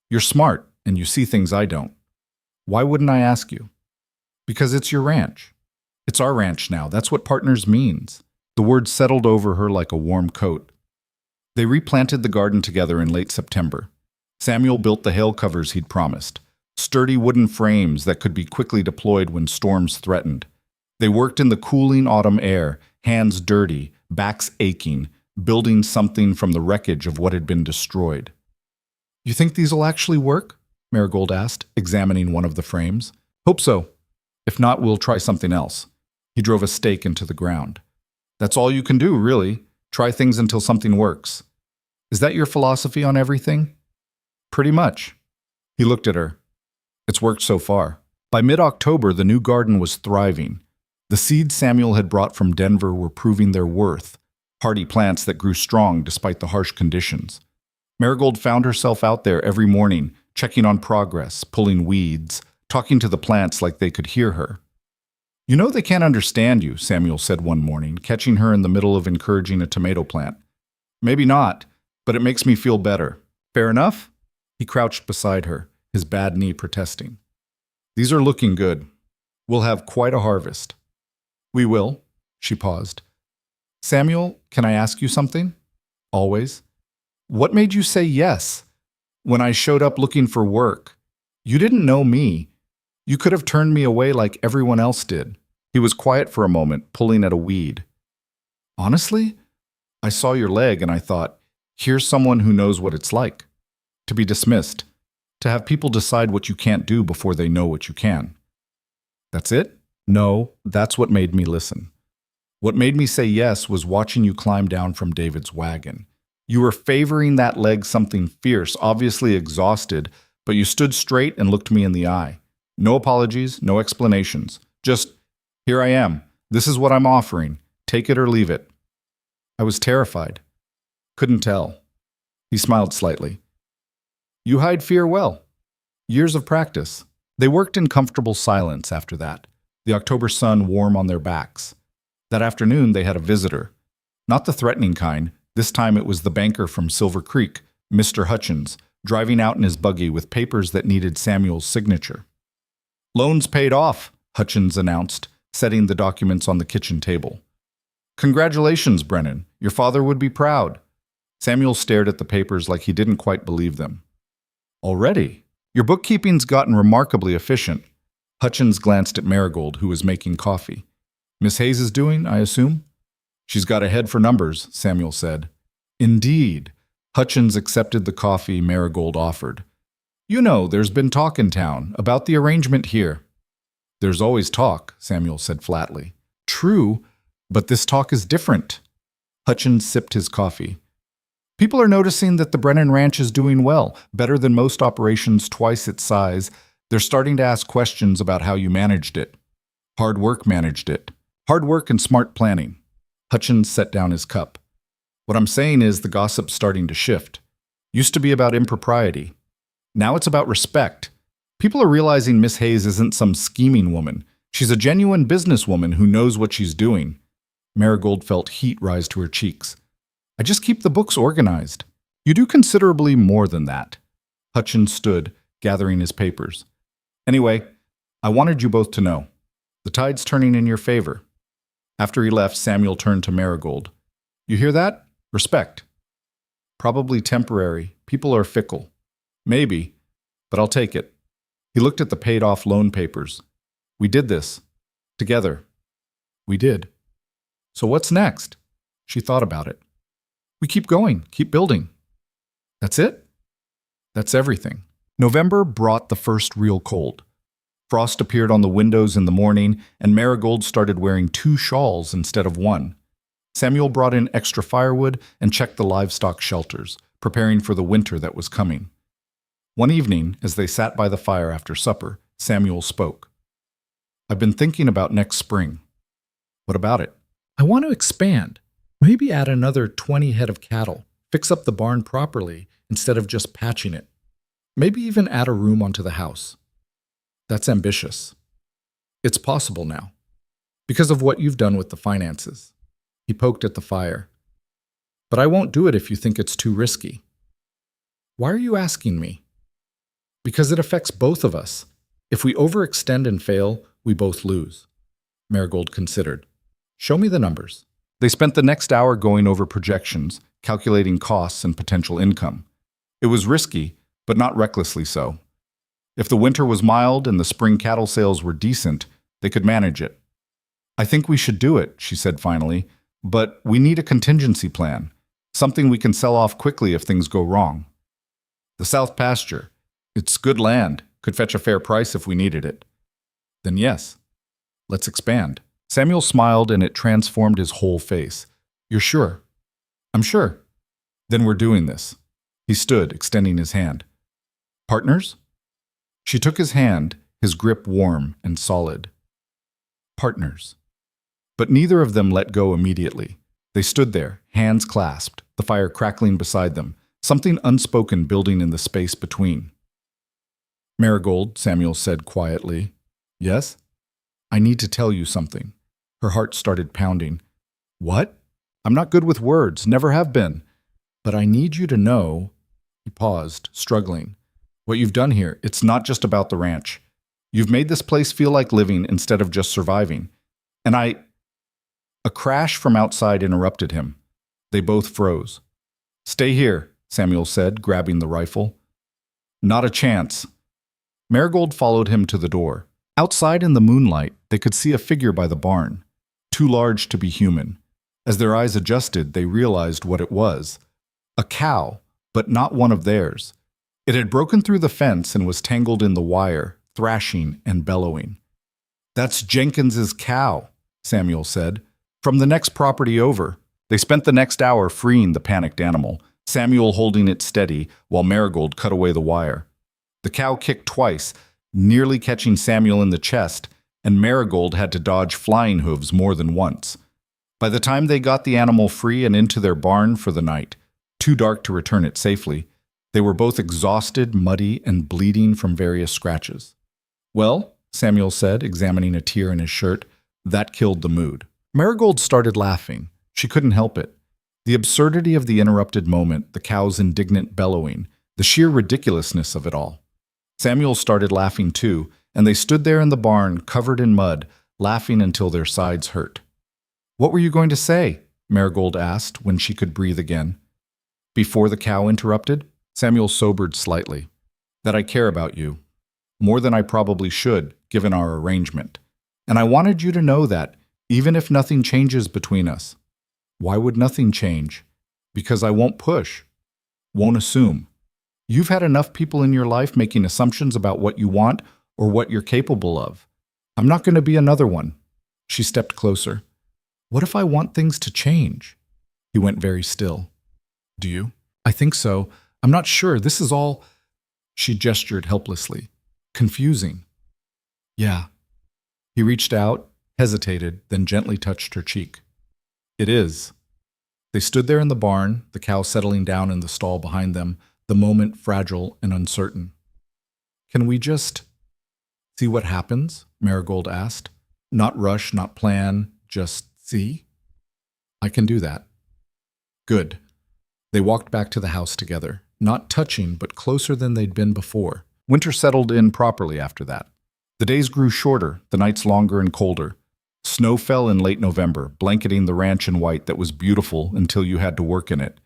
"You're smart, and you see things I don't. Why wouldn't I ask you?" "Because it's your ranch. It's our ranch now. That's what partners means." The word settled over her like a warm coat. They replanted the garden together in late September. Samuel built the hail covers he'd promised, sturdy wooden frames that could be quickly deployed when storms threatened. They worked in the cooling autumn air, hands dirty, backs aching, building something from the wreckage of what had been destroyed. "You think these'll actually work?" Marigold asked, examining one of the frames. "Hope so. If not, we'll try something else." He drove a stake into the ground. "That's all you can do, really. Try things until something works. Is that your philosophy on everything?" "Pretty much." He looked at her. "It's worked so far." By mid-October, the new garden was thriving. The seeds Samuel had brought from Denver were proving their worth, hardy plants that grew strong despite the harsh conditions. Marigold found herself out there every morning, checking on progress, pulling weeds, talking to the plants like they could hear her. "You know they can't understand you," Samuel said one morning, catching her in the middle of encouraging a tomato plant. "Maybe not, but it makes me feel better. Fair enough?" He crouched beside her, his bad knee protesting. "These are looking good. We'll have quite a harvest." "We will." She paused. "Samuel, can I ask you something?" "Always." "What made you say yes? When I showed up looking for work. You didn't know me. You could have turned me away like everyone else did." He was quiet for a moment, pulling at a weed. "Honestly, I saw your leg and I thought, here's someone who knows what it's like. To be dismissed. To have people decide what you can't do before they know what you can." "That's it?" "No, that's what made me listen. What made me say yes was watching you climb down from David's wagon. You were favoring that leg something fierce, obviously exhausted, but you stood straight and looked me in the eye. No apologies, no explanations. Just, here I am. This is what I'm offering. Take it or leave it." I was terrified. Couldn't tell. He smiled slightly. "You hide fear well. Years of practice." They worked in comfortable silence after that, the October sun warm on their backs. That afternoon they had a visitor. Not the threatening kind. This time it was the banker from Silver Creek, Mr. Hutchins, driving out in his buggy with papers that needed Samuel's signature. "Loans paid off," Hutchins announced, setting the documents on the kitchen table. "Congratulations, Brennan. Your father would be proud." Samuel stared at the papers like he didn't quite believe them. "Already? Your bookkeeping's gotten remarkably efficient." Hutchins glanced at Marigold, who was making coffee. "Miss Hayes is doing, I assume?" "She's got a head for numbers," Samuel said. "Indeed." Hutchins accepted the coffee Marigold offered. "You know, there's been talk in town about the arrangement here." "There's always talk," Samuel said flatly. "True, But this talk is different. Hutchins sipped his coffee. People are noticing that the Brennan Ranch is doing well, better than most operations twice its size. They're starting to ask questions about how you managed it. Hard work managed it. Hard work and smart planning. Hutchins set down his cup. What I'm saying is the gossip's starting to shift. Used to be about impropriety. Now it's about respect. People are realizing Miss Hayes isn't some scheming woman. She's a genuine businesswoman who knows what she's doing. Marigold felt heat rise to her cheeks. I just keep the books organized. You do considerably more than that. Hutchins stood, gathering his papers. Anyway, I wanted you both to know. The tide's turning in your favor. After he left, Samuel turned to Marigold. You hear that? Respect. Probably temporary. People are fickle. Maybe, but I'll take it. He looked at the paid-off loan papers. We did this. Together. We did. So what's next? She thought about it. We keep going, keep building. That's it? That's everything. November brought the first real cold. Frost appeared on the windows in the morning, and Marigold started wearing 2 shawls instead of 1. Samuel brought in extra firewood and checked the livestock shelters, preparing for the winter that was coming. One evening, as they sat by the fire after supper, Samuel spoke. I've been thinking about next spring. What about it? I want to expand. Maybe add another 20 head of cattle, fix up the barn properly instead of just patching it. Maybe even add a room onto the house. That's ambitious. It's possible now, because of what you've done with the finances. He poked at the fire. But I won't do it if you think it's too risky. Why are you asking me? Because it affects both of us. If we overextend and fail, we both lose. Marigold considered. Show me the numbers. They spent the next hour going over projections, calculating costs and potential income. It was risky, but not recklessly so. If the winter was mild and the spring cattle sales were decent, they could manage it. I think we should do it, she said finally, but we need a contingency plan, something we can sell off quickly if things go wrong. The South Pasture. It's good land, could fetch a fair price if we needed it. Then yes, let's expand. Samuel smiled and it transformed his whole face. You're sure? I'm sure. Then we're doing this. He stood, extending his hand. Partners? She took his hand, his grip warm and solid. Partners. But neither of them let go immediately. They stood there, hands clasped, the fire crackling beside them, something unspoken building in the space between. Marigold, Samuel said quietly. Yes? I need to tell you something. Her heart started pounding. What? I'm not good with words, never have been. But I need you to know, he paused, struggling. What you've done here, it's not just about the ranch. You've made this place feel like living instead of just surviving. And A crash from outside interrupted him. They both froze. Stay here, Samuel said, grabbing the rifle. Not a chance. Marigold followed him to the door. Outside in the moonlight, they could see a figure by the barn, too large to be human. As their eyes adjusted, they realized what it was. A cow, but not one of theirs. It had broken through the fence and was tangled in the wire, thrashing and bellowing. That's Jenkins's cow, Samuel said. From the next property over. They spent the next hour freeing the panicked animal, Samuel holding it steady while Marigold cut away the wire. The cow kicked twice, nearly catching Samuel in the chest, and Marigold had to dodge flying hooves more than once. By the time they got the animal free and into their barn for the night, too dark to return it safely, they were both exhausted, muddy, and bleeding from various scratches. Well, Samuel said, examining a tear in his shirt, that killed the mood. Marigold started laughing. She couldn't help it. The absurdity of the interrupted moment, the cow's indignant bellowing, the sheer ridiculousness of it all. Samuel started laughing too, and they stood there in the barn, covered in mud, laughing until their sides hurt. What were you going to say? Marigold asked when she could breathe again. Before the cow interrupted, Samuel sobered slightly. That I care about you. More than I probably should, given our arrangement. And I wanted you to know that, even if nothing changes between us. Why would nothing change? Because I won't push. Won't assume. You've had enough people in your life making assumptions about what you want or what you're capable of. I'm not going to be another one. She stepped closer. What if I want things to change? He went very still. Do you? I think so. I'm not sure. This is all... She gestured helplessly. Confusing. Yeah. He reached out, hesitated, then gently touched her cheek. It is. They stood there in the barn, the cow settling down in the stall behind them, the moment fragile and uncertain. Can we just see what happens? Marigold asked. Not rush, not plan, just see? I can do that. Good. They walked back to the house together, not touching, but closer than they'd been before. Winter settled in properly after that. The days grew shorter, the nights longer and colder. Snow fell in late November, blanketing the ranch in white that was beautiful until you had to work in it.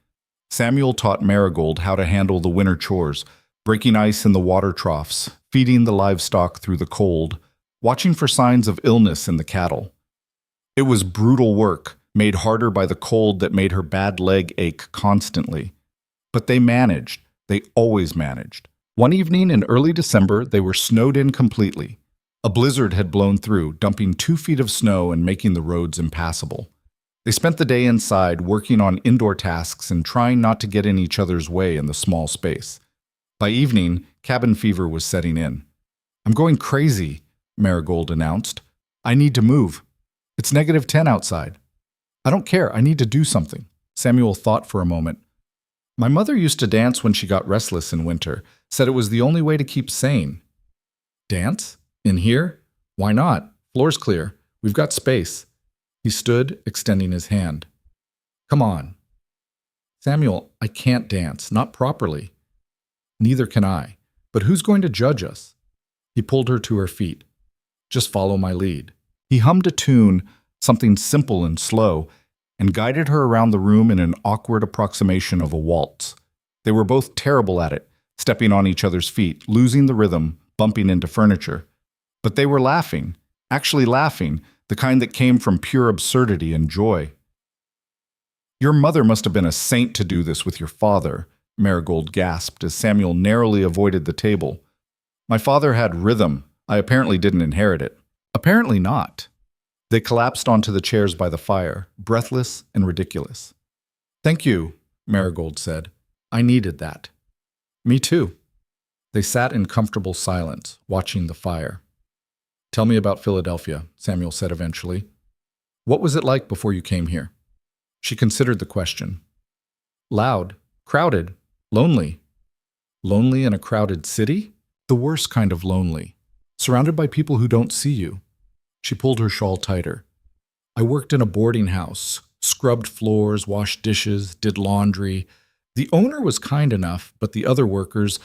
Samuel taught Marigold how to handle the winter chores, breaking ice in the water troughs, feeding the livestock through the cold, watching for signs of illness in the cattle. It was brutal work, made harder by the cold that made her bad leg ache constantly. But they managed. They always managed. One evening in early December, they were snowed in completely. A blizzard had blown through, dumping 2 feet of snow and making the roads impassable. They spent the day inside, working on indoor tasks and trying not to get in each other's way in the small space. By evening, cabin fever was setting in. I'm going crazy, Marigold announced. I need to move. It's -10 outside. I don't care. I need to do something. Samuel thought for a moment. My mother used to dance when she got restless in winter, said it was the only way to keep sane. Dance? In here? Why not? Floor's clear. We've got space. He stood, extending his hand. Come on. Samuel, I can't dance, not properly. Neither can I. But who's going to judge us? He pulled her to her feet. Just follow my lead. He hummed a tune, something simple and slow, and guided her around the room in an awkward approximation of a waltz. They were both terrible at it, stepping on each other's feet, losing the rhythm, bumping into furniture. But they were laughing, actually laughing, the kind that came from pure absurdity and joy. Your mother must have been a saint to do this with your father, Marigold gasped as Samuel narrowly avoided the table. My father had rhythm. I apparently didn't inherit it. Apparently not. They collapsed onto the chairs by the fire, breathless and ridiculous. Thank you, Marigold said. I needed that. Me too. They sat in comfortable silence, watching the fire. Tell me about Philadelphia, Samuel said eventually. What was it like before you came here? She considered the question. Loud, crowded, lonely. Lonely in a crowded city? The worst kind of lonely. Surrounded by people who don't see you. She pulled her shawl tighter. I worked in a boarding house, scrubbed floors, washed dishes, did laundry. The owner was kind enough, but the other workers,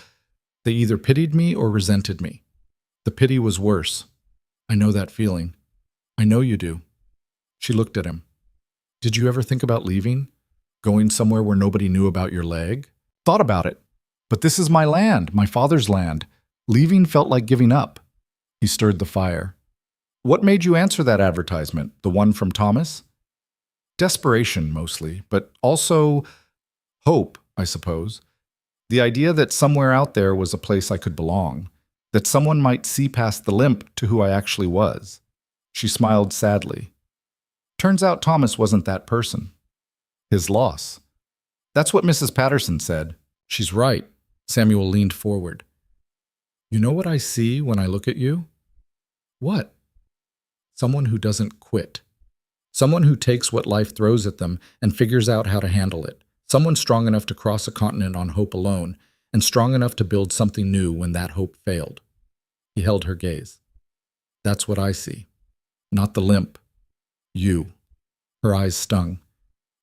they either pitied me or resented me. The pity was worse. I know that feeling. I know you do. She looked at him. Did you ever think about leaving? Going somewhere where nobody knew about your leg? Thought about it. But this is my land, my father's land. Leaving felt like giving up. He stirred the fire. What made you answer that advertisement, the one from Thomas? Desperation, mostly, but also hope, I suppose. The idea that somewhere out there was a place I could belong, that someone might see past the limp to who I actually was. She smiled sadly. Turns out Thomas wasn't that person. His loss. That's what Mrs. Patterson said. She's right. Samuel leaned forward. You know what I see when I look at you? What? Someone who doesn't quit. Someone who takes what life throws at them and figures out how to handle it. Someone strong enough to cross a continent on hope alone, and strong enough to build something new when that hope failed. He held her gaze. That's what I see. Not the limp. You. Her eyes stung.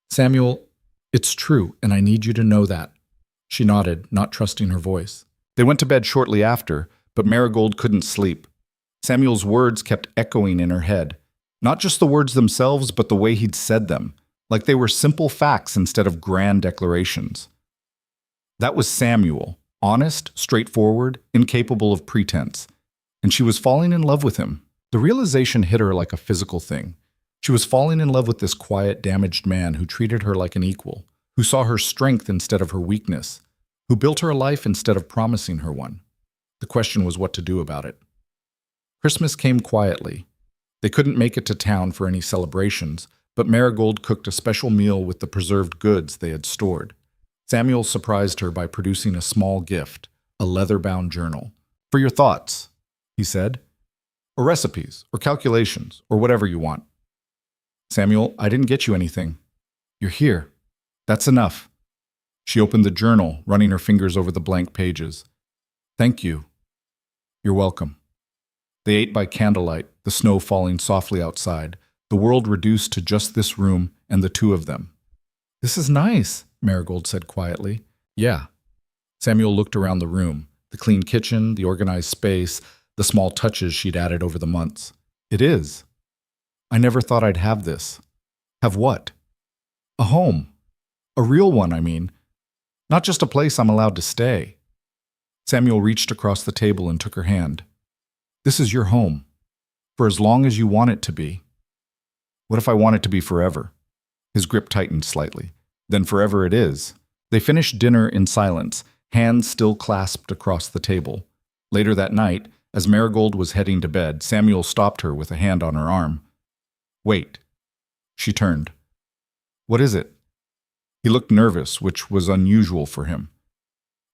Samuel, it's true, and I need you to know that. She nodded, not trusting her voice. They went to bed shortly after, but Marigold couldn't sleep. Samuel's words kept echoing in her head. Not just the words themselves, but the way he'd said them, like they were simple facts instead of grand declarations. That was Samuel, honest, straightforward, incapable of pretense. And she was falling in love with him. The realization hit her like a physical thing. She was falling in love with this quiet, damaged man who treated her like an equal, who saw her strength instead of her weakness, who built her a life instead of promising her one. The question was what to do about it. Christmas came quietly. They couldn't make it to town for any celebrations, but Marigold cooked a special meal with the preserved goods they had stored. Samuel surprised her by producing a small gift, a leather-bound journal. "For your thoughts," he said, "or recipes, or calculations, or whatever you want." "Samuel, I didn't get you anything." "You're here. That's enough." She opened the journal, running her fingers over the blank pages. "Thank you." "You're welcome." They ate by candlelight, the snow falling softly outside, the world reduced to just this room and the two of them. "This is nice," Marigold said quietly. "Yeah." Samuel looked around the room, the clean kitchen, the organized space, the small touches she'd added over the months. "It is. I never thought I'd have this." "Have what?" "A home. A real one, I mean. Not just a place I'm allowed to stay." Samuel reached across the table and took her hand. "This is your home. For as long as you want it to be." "What if I want it to be forever?" His grip tightened slightly. "Then forever it is." They finished dinner in silence, hands still clasped across the table. Later that night, as Marigold was heading to bed, Samuel stopped her with a hand on her arm. "Wait." She turned. "What is it?" He looked nervous, which was unusual for him.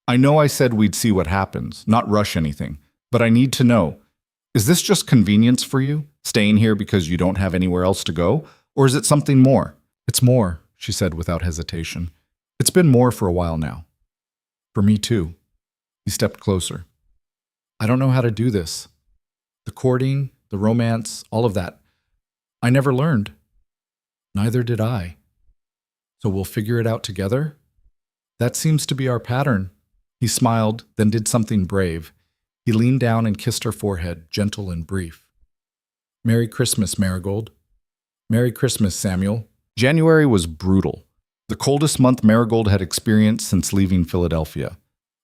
"I know I said we'd see what happens, not rush anything, but I need to know. Is this just convenience for you, staying here because you don't have anywhere else to go, or is it something more?" "It's more," she said without hesitation. "It's been more for a while now. For me too." He stepped closer. "I don't know how to do this. The courting, the romance, all of that. I never learned." "Neither did I." "So we'll figure it out together?" "That seems to be our pattern." He smiled, then did something brave. He leaned down and kissed her forehead, gentle and brief. "Merry Christmas, Marigold." "Merry Christmas, Samuel." January was brutal. The coldest month Marigold had experienced since leaving Philadelphia.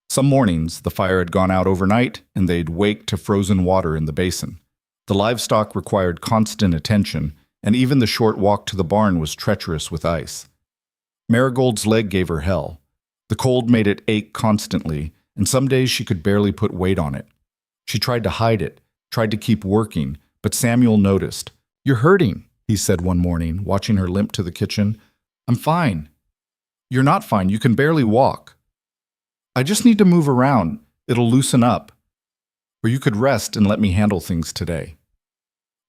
Some mornings, the fire had gone out overnight, and they'd wake to frozen water in the basin. The livestock required constant attention, and even the short walk to the barn was treacherous with ice. Marigold's leg gave her hell. The cold made it ache constantly, and some days she could barely put weight on it. She tried to hide it, tried to keep working, but Samuel noticed. "You're hurting," he said one morning, watching her limp to the kitchen. "I'm fine." "You're not fine. You can barely walk." "I just need to move around. It'll loosen up. Or you could rest and let me handle things today.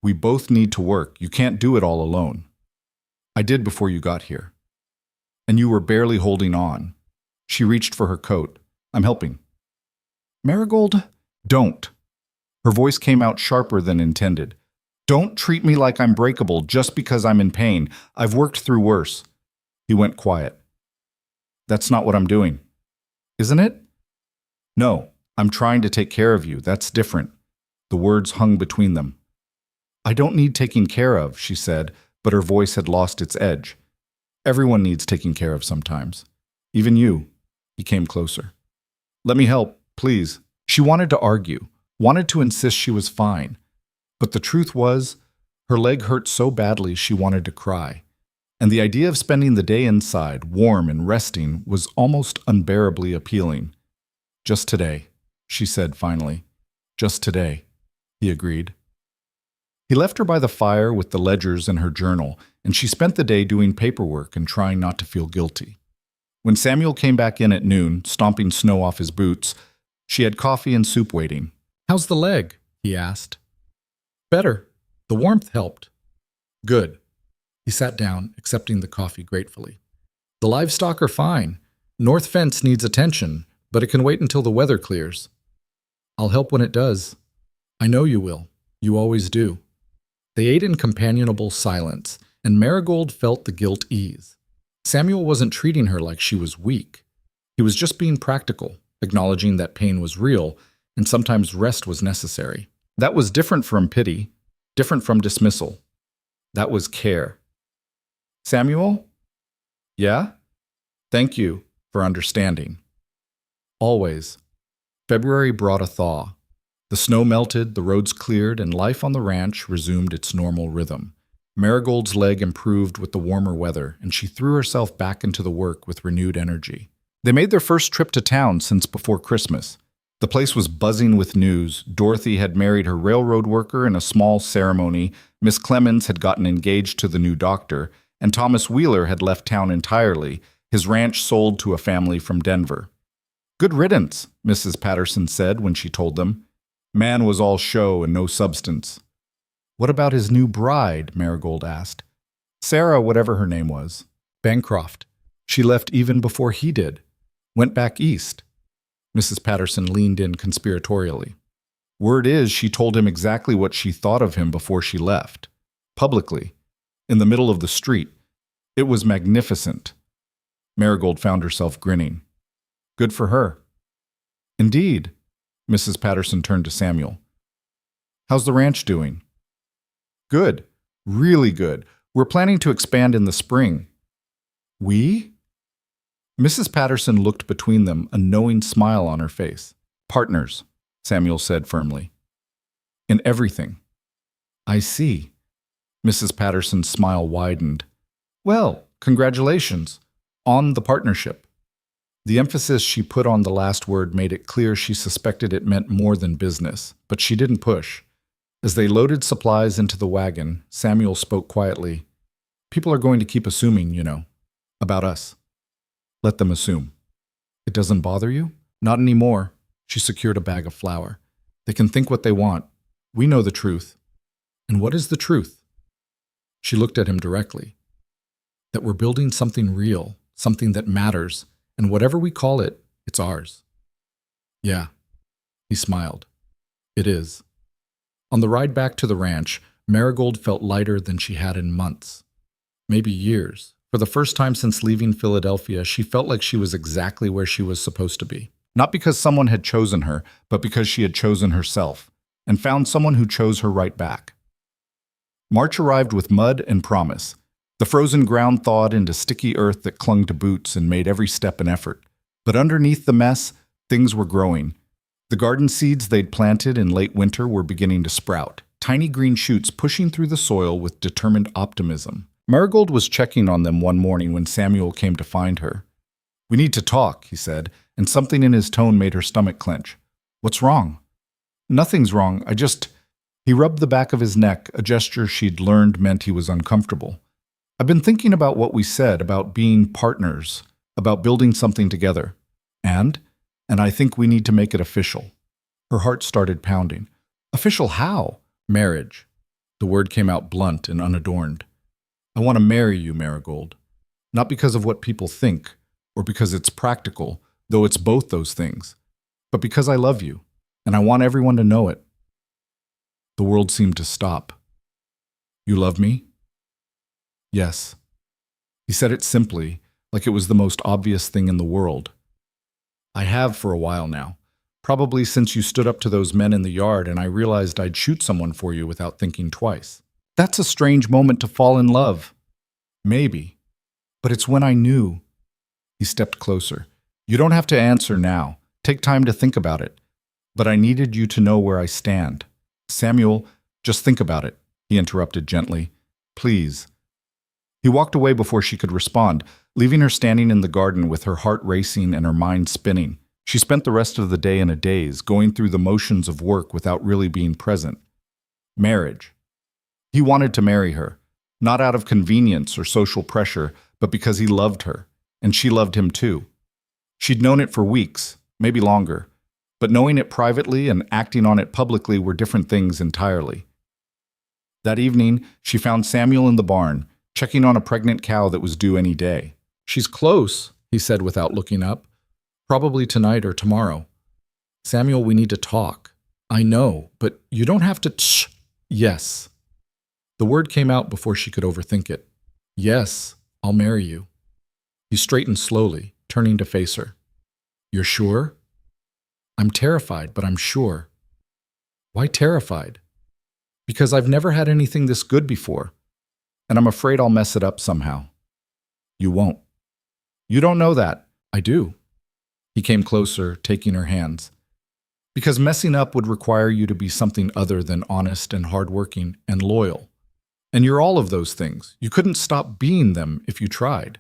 We both need to work. You can't do it all alone." "I did before you got here." "And you were barely holding on." She reached for her coat. "I'm helping." "Marigold, don't." Her voice came out sharper than intended. "Don't treat me like I'm breakable just because I'm in pain. I've worked through worse." He went quiet. "That's not what I'm doing." "Isn't it?" "No, I'm trying to take care of you. That's different." The words hung between them. "I don't need taking care of," she said, but her voice had lost its edge. "Everyone needs taking care of sometimes. Even you." He came closer. "Let me help, please." She wanted to argue, wanted to insist she was fine. But the truth was, her leg hurt so badly she wanted to cry. And the idea of spending the day inside, warm and resting, was almost unbearably appealing. "Just today," she said finally. "Just today," he agreed. He left her by the fire with the ledgers and her journal, and she spent the day doing paperwork and trying not to feel guilty. When Samuel came back in at noon, stomping snow off his boots, she had coffee and soup waiting. "How's the leg?" he asked. "Better. The warmth helped." "Good." He sat down, accepting the coffee gratefully. "The livestock are fine. North fence needs attention, but it can wait until the weather clears." "I'll help when it does." "I know you will. You always do." They ate in companionable silence, and Marigold felt the guilt ease. Samuel wasn't treating her like she was weak. He was just being practical, acknowledging that pain was real, and sometimes rest was necessary. That was different from pity, different from dismissal. That was care. "Samuel?" "Yeah?" "Thank you for understanding." "Always." February brought a thaw. The snow melted, the roads cleared, and life on the ranch resumed its normal rhythm. Marigold's leg improved with the warmer weather, and she threw herself back into the work with renewed energy. They made their first trip to town since before Christmas. The place was buzzing with news. Dorothy had married her railroad worker in a small ceremony, Miss Clemens had gotten engaged to the new doctor, and Thomas Wheeler had left town entirely, his ranch sold to a family from Denver. Good riddance, Mrs. Patterson said when she told them. Man was all show and no substance. What about his new bride? Marigold asked. Sarah, whatever her name was. Bancroft. She left even before he did. Went back east. Mrs. Patterson leaned in conspiratorially. Word is she told him exactly what she thought of him before she left. Publicly. In the middle of the street. It was magnificent. Marigold found herself grinning. Good for her. Indeed. Mrs. Patterson turned to Samuel. How's the ranch doing? Good. Really good. We're planning to expand in the spring. We? Mrs. Patterson looked between them, a knowing smile on her face. Partners, Samuel said firmly. In everything. I see. Mrs. Patterson's smile widened. Well, congratulations. On the partnership. The emphasis she put on the last word made it clear she suspected it meant more than business, but she didn't push. As they loaded supplies into the wagon, Samuel spoke quietly. People are going to keep assuming, you know, about us. Let them assume. It doesn't bother you? Not anymore. She secured a bag of flour. They can think what they want. We know the truth. And what is the truth? She looked at him directly. That we're building something real, something that matters, and whatever we call it, it's ours. Yeah. He smiled. It is. On the ride back to the ranch, Marigold felt lighter than she had in months. Maybe years. For the first time since leaving Philadelphia, she felt like she was exactly where she was supposed to be. Not because someone had chosen her, but because she had chosen herself, and found someone who chose her right back. March arrived with mud and promise. The frozen ground thawed into sticky earth that clung to boots and made every step an effort. But underneath the mess, things were growing. The garden seeds they'd planted in late winter were beginning to sprout, tiny green shoots pushing through the soil with determined optimism. Marigold was checking on them one morning when Samuel came to find her. We need to talk, he said, and something in his tone made her stomach clench. What's wrong? Nothing's wrong. He rubbed the back of his neck, a gesture she'd learned meant he was uncomfortable. I've been thinking about what we said, about being partners, about building something together. And I think we need to make it official. Her heart started pounding. Official how? Marriage. The word came out blunt and unadorned. I want to marry you, Marigold. Not because of what people think, or because it's practical, though it's both those things, but because I love you, and I want everyone to know it. The world seemed to stop. You love me? Yes. He said it simply, like it was the most obvious thing in the world. I have for a while now, probably since you stood up to those men in the yard and I realized I'd shoot someone for you without thinking twice. That's a strange moment to fall in love. Maybe. But it's when I knew. He stepped closer. You don't have to answer now. Take time to think about it. But I needed you to know where I stand. Samuel, just think about it, he interrupted gently. Please. He walked away before she could respond, leaving her standing in the garden with her heart racing and her mind spinning. She spent the rest of the day in a daze, going through the motions of work without really being present. Marriage. He wanted to marry her, not out of convenience or social pressure, but because he loved her, and she loved him too. She'd known it for weeks, maybe longer, but knowing it privately and acting on it publicly were different things entirely. That evening, she found Samuel in the barn, checking on a pregnant cow that was due any day. She's close, he said without looking up. Probably tonight or tomorrow. Samuel, we need to talk. I know, but you don't have to Yes. The word came out before she could overthink it. Yes, I'll marry you. He straightened slowly, turning to face her. You're sure? I'm terrified, but I'm sure. Why terrified? Because I've never had anything this good before, and I'm afraid I'll mess it up somehow. You won't. You don't know that. I do. He came closer, taking her hands. Because messing up would require you to be something other than honest and hardworking and loyal. And you're all of those things. You couldn't stop being them if you tried.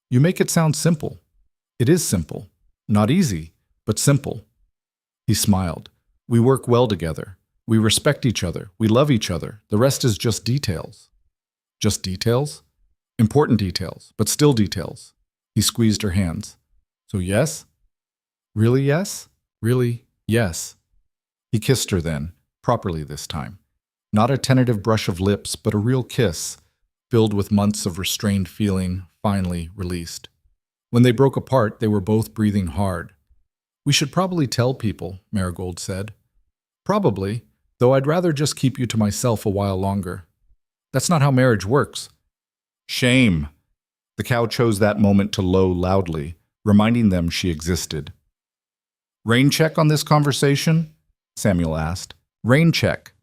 You make it sound simple. It is simple. Not easy, but simple. He smiled. We work well together. We respect each other. We love each other. The rest is just details. Just details? Important details, but still details. He squeezed her hands. So yes? Really yes? Really yes. He kissed her then, properly this time. Not a tentative brush of lips, but a real kiss, filled with months of restrained feeling, finally released. When they broke apart, they were both breathing hard. We should probably tell people, Marigold said. Probably, though I'd rather just keep you to myself a while longer. That's not how marriage works. Shame. The cow chose that moment to low loudly, reminding them she existed. Rain check on this conversation? Samuel asked. Rain check.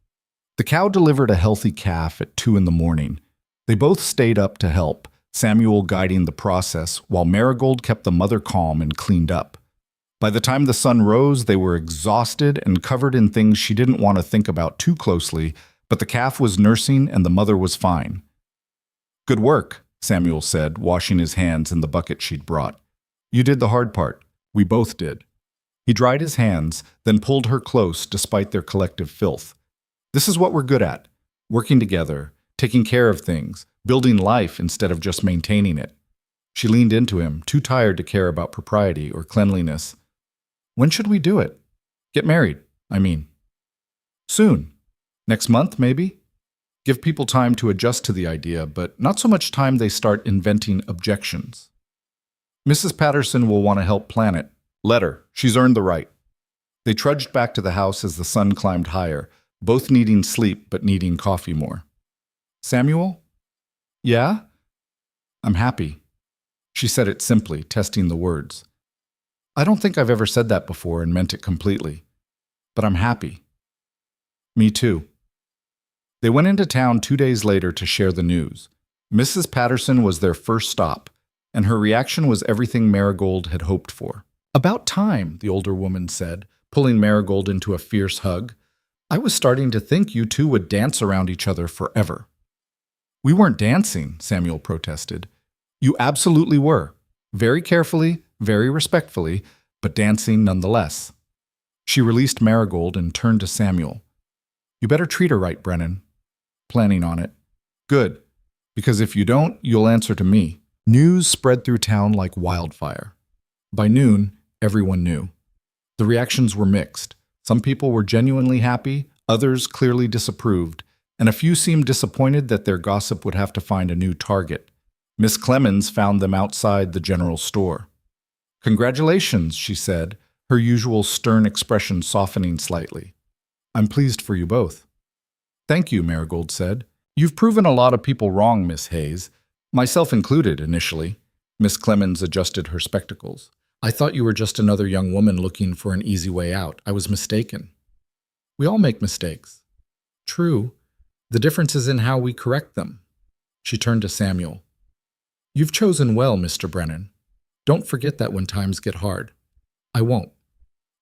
The cow delivered a healthy calf at 2 a.m. They both stayed up to help, Samuel guiding the process while Marigold kept the mother calm and cleaned up. By the time the sun rose, they were exhausted and covered in things she didn't want to think about too closely, but the calf was nursing and the mother was fine. Good work, Samuel said, washing his hands in the bucket she'd brought. You did the hard part. We both did. He dried his hands, then pulled her close despite their collective filth. This is what we're good at. Working together, taking care of things, building life instead of just maintaining it. She leaned into him, too tired to care about propriety or cleanliness. When should we do it? Get married, I mean. Soon. Next month, maybe? Give people time to adjust to the idea, but not so much time they start inventing objections. Mrs. Patterson will want to help plan it. Let her. She's earned the right. They trudged back to the house as the sun climbed higher, both needing sleep but needing coffee more. Samuel? Yeah? I'm happy. She said it simply, testing the words. I don't think I've ever said that before and meant it completely. But I'm happy. Me too. They went into town 2 days later to share the news. Mrs. Patterson was their first stop, and her reaction was everything Marigold had hoped for. About time, the older woman said, pulling Marigold into a fierce hug. I was starting to think you two would dance around each other forever. We weren't dancing, Samuel protested. You absolutely were. Very carefully, very respectfully, but dancing nonetheless. She released Marigold and turned to Samuel. You better treat her right, Brennan. Planning on it. Good, because if you don't, you'll answer to me. News spread through town like wildfire. By noon, everyone knew. The reactions were mixed. Some people were genuinely happy, others clearly disapproved, and a few seemed disappointed that their gossip would have to find a new target. Miss Clemens found them outside the general store. Congratulations, she said, her usual stern expression softening slightly. I'm pleased for you both. Thank you, Marigold said. You've proven a lot of people wrong, Miss Hayes. Myself included, initially. Miss Clemens adjusted her spectacles. I thought you were just another young woman looking for an easy way out. I was mistaken. We all make mistakes. True. The difference is in how we correct them. She turned to Samuel. You've chosen well, Mr. Brennan. Don't forget that when times get hard. I won't.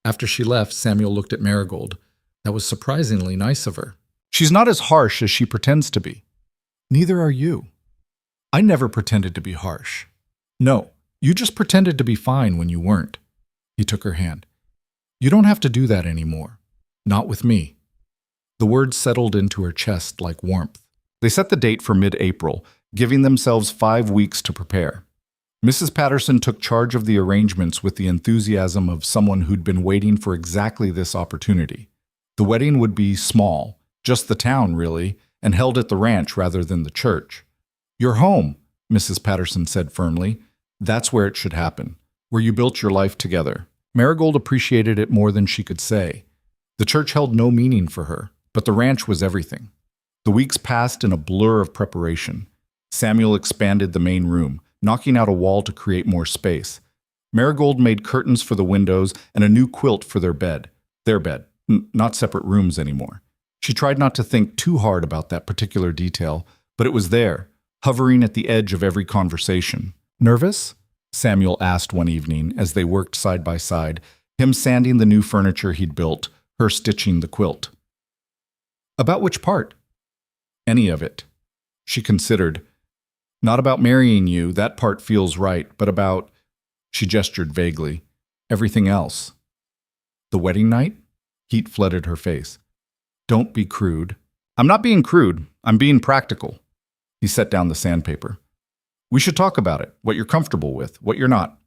After she left, Samuel looked at Marigold. That was surprisingly nice of her. She's not as harsh as she pretends to be. Neither are you. I never pretended to be harsh. No, you just pretended to be fine when you weren't. He took her hand. You don't have to do that anymore. Not with me. The words settled into her chest like warmth. They set the date for mid-April, giving themselves 5 weeks to prepare. Mrs. Patterson took charge of the arrangements with the enthusiasm of someone who'd been waiting for exactly this opportunity. The wedding would be small, just the town, really, and held at the ranch rather than the church. Your home, Mrs. Patterson said firmly. That's where it should happen, where you built your life together. Marigold appreciated it more than she could say. The church held no meaning for her, but the ranch was everything. The weeks passed in a blur of preparation. Samuel expanded the main room, knocking out a wall to create more space. Marigold made curtains for the windows and a new quilt for their bed. Their bed, not separate rooms anymore. She tried not to think too hard about that particular detail, but it was there, hovering at the edge of every conversation. Nervous? Samuel asked one evening as they worked side by side, him sanding the new furniture he'd built, her stitching the quilt. About which part? Any of it. She considered. Not about marrying you, that part feels right, but about, she gestured vaguely, everything else. The wedding night? Heat flooded her face. Don't be crude. I'm not being crude. I'm being practical. He set down the sandpaper. We should talk about it, what you're comfortable with, what you're not,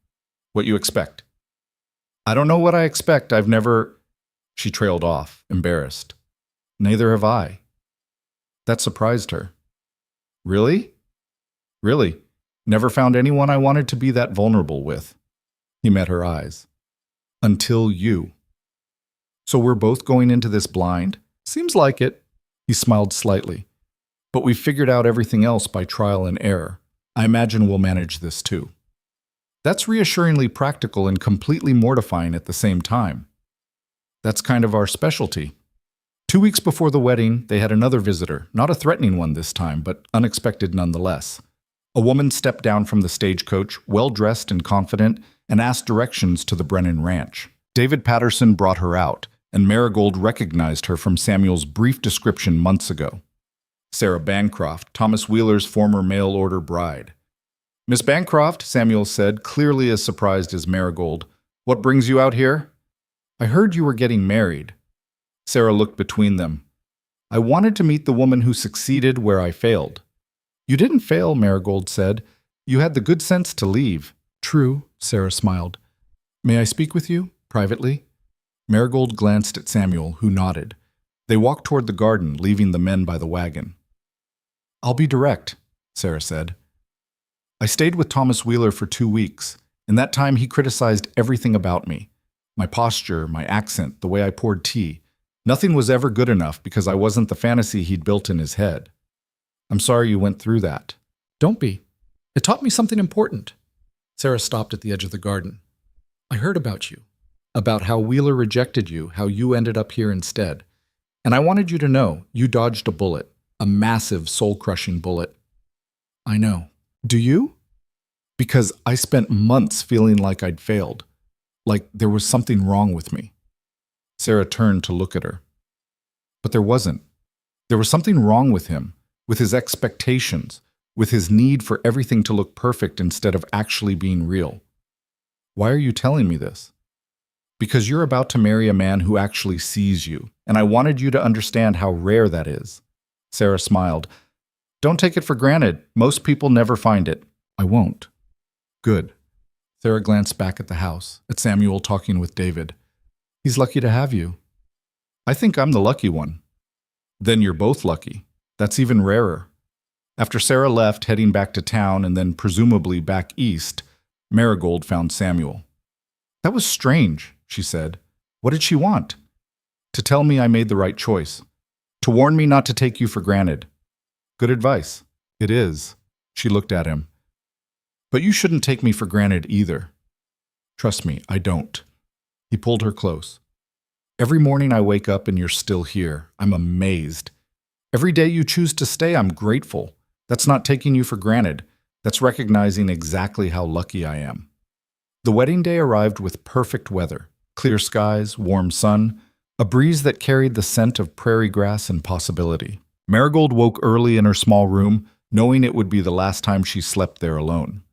what you expect. I don't know what I expect. I've never... She trailed off, embarrassed. Neither have I. That surprised her. Really? Really. Never found anyone I wanted to be that vulnerable with. He met her eyes. Until you. So we're both going into this blind? Seems like it. He smiled slightly. But we've figured out everything else by trial and error. I imagine we'll manage this too. That's reassuringly practical and completely mortifying at the same time. That's kind of our specialty. 2 weeks before the wedding, they had another visitor, not a threatening one this time, but unexpected nonetheless. A woman stepped down from the stagecoach, well-dressed and confident, and asked directions to the Brennan ranch. David Patterson brought her out, and Marigold recognized her from Samuel's brief description months ago. Sarah Bancroft, Thomas Wheeler's former mail-order bride. Miss Bancroft, Samuel said, clearly as surprised as Marigold. What brings you out here? I heard you were getting married. Sarah looked between them. I wanted to meet the woman who succeeded where I failed. You didn't fail, Marigold said. You had the good sense to leave. True, Sarah smiled. May I speak with you, privately? Marigold glanced at Samuel, who nodded. They walked toward the garden, leaving the men by the wagon. I'll be direct, Sarah said. I stayed with Thomas Wheeler for 2 weeks. In that time, he criticized everything about me. My posture, my accent, the way I poured tea. Nothing was ever good enough because I wasn't the fantasy he'd built in his head. I'm sorry you went through that. Don't be. It taught me something important. Sarah stopped at the edge of the garden. I heard about you. About how Wheeler rejected you, how you ended up here instead. And I wanted you to know you dodged a bullet, a massive, soul-crushing bullet. I know. Do you? Because I spent months feeling like I'd failed, like there was something wrong with me. Sarah turned to look at her. But there wasn't. There was something wrong with him, with his expectations, with his need for everything to look perfect instead of actually being real. Why are you telling me this? Because you're about to marry a man who actually sees you, and I wanted you to understand how rare that is. Sarah smiled. Don't take it for granted. Most people never find it. I won't. Good. Sarah glanced back at the house, at Samuel talking with David. He's lucky to have you. I think I'm the lucky one. Then you're both lucky. That's even rarer. After Sarah left, heading back to town and then presumably back east, Marigold found Samuel. That was strange, she said. What did she want? To tell me I made the right choice. To warn me not to take you for granted. Good advice. It is. She looked at him. But you shouldn't take me for granted either. Trust me, I don't. He pulled her close. Every morning I wake up and you're still here. I'm amazed. Every day you choose to stay, I'm grateful. That's not taking you for granted. That's recognizing exactly how lucky I am. The wedding day arrived with perfect weather. Clear skies, warm sun, a breeze that carried the scent of prairie grass and possibility. Marigold woke early in her small room, knowing it would be the last time she slept there alone.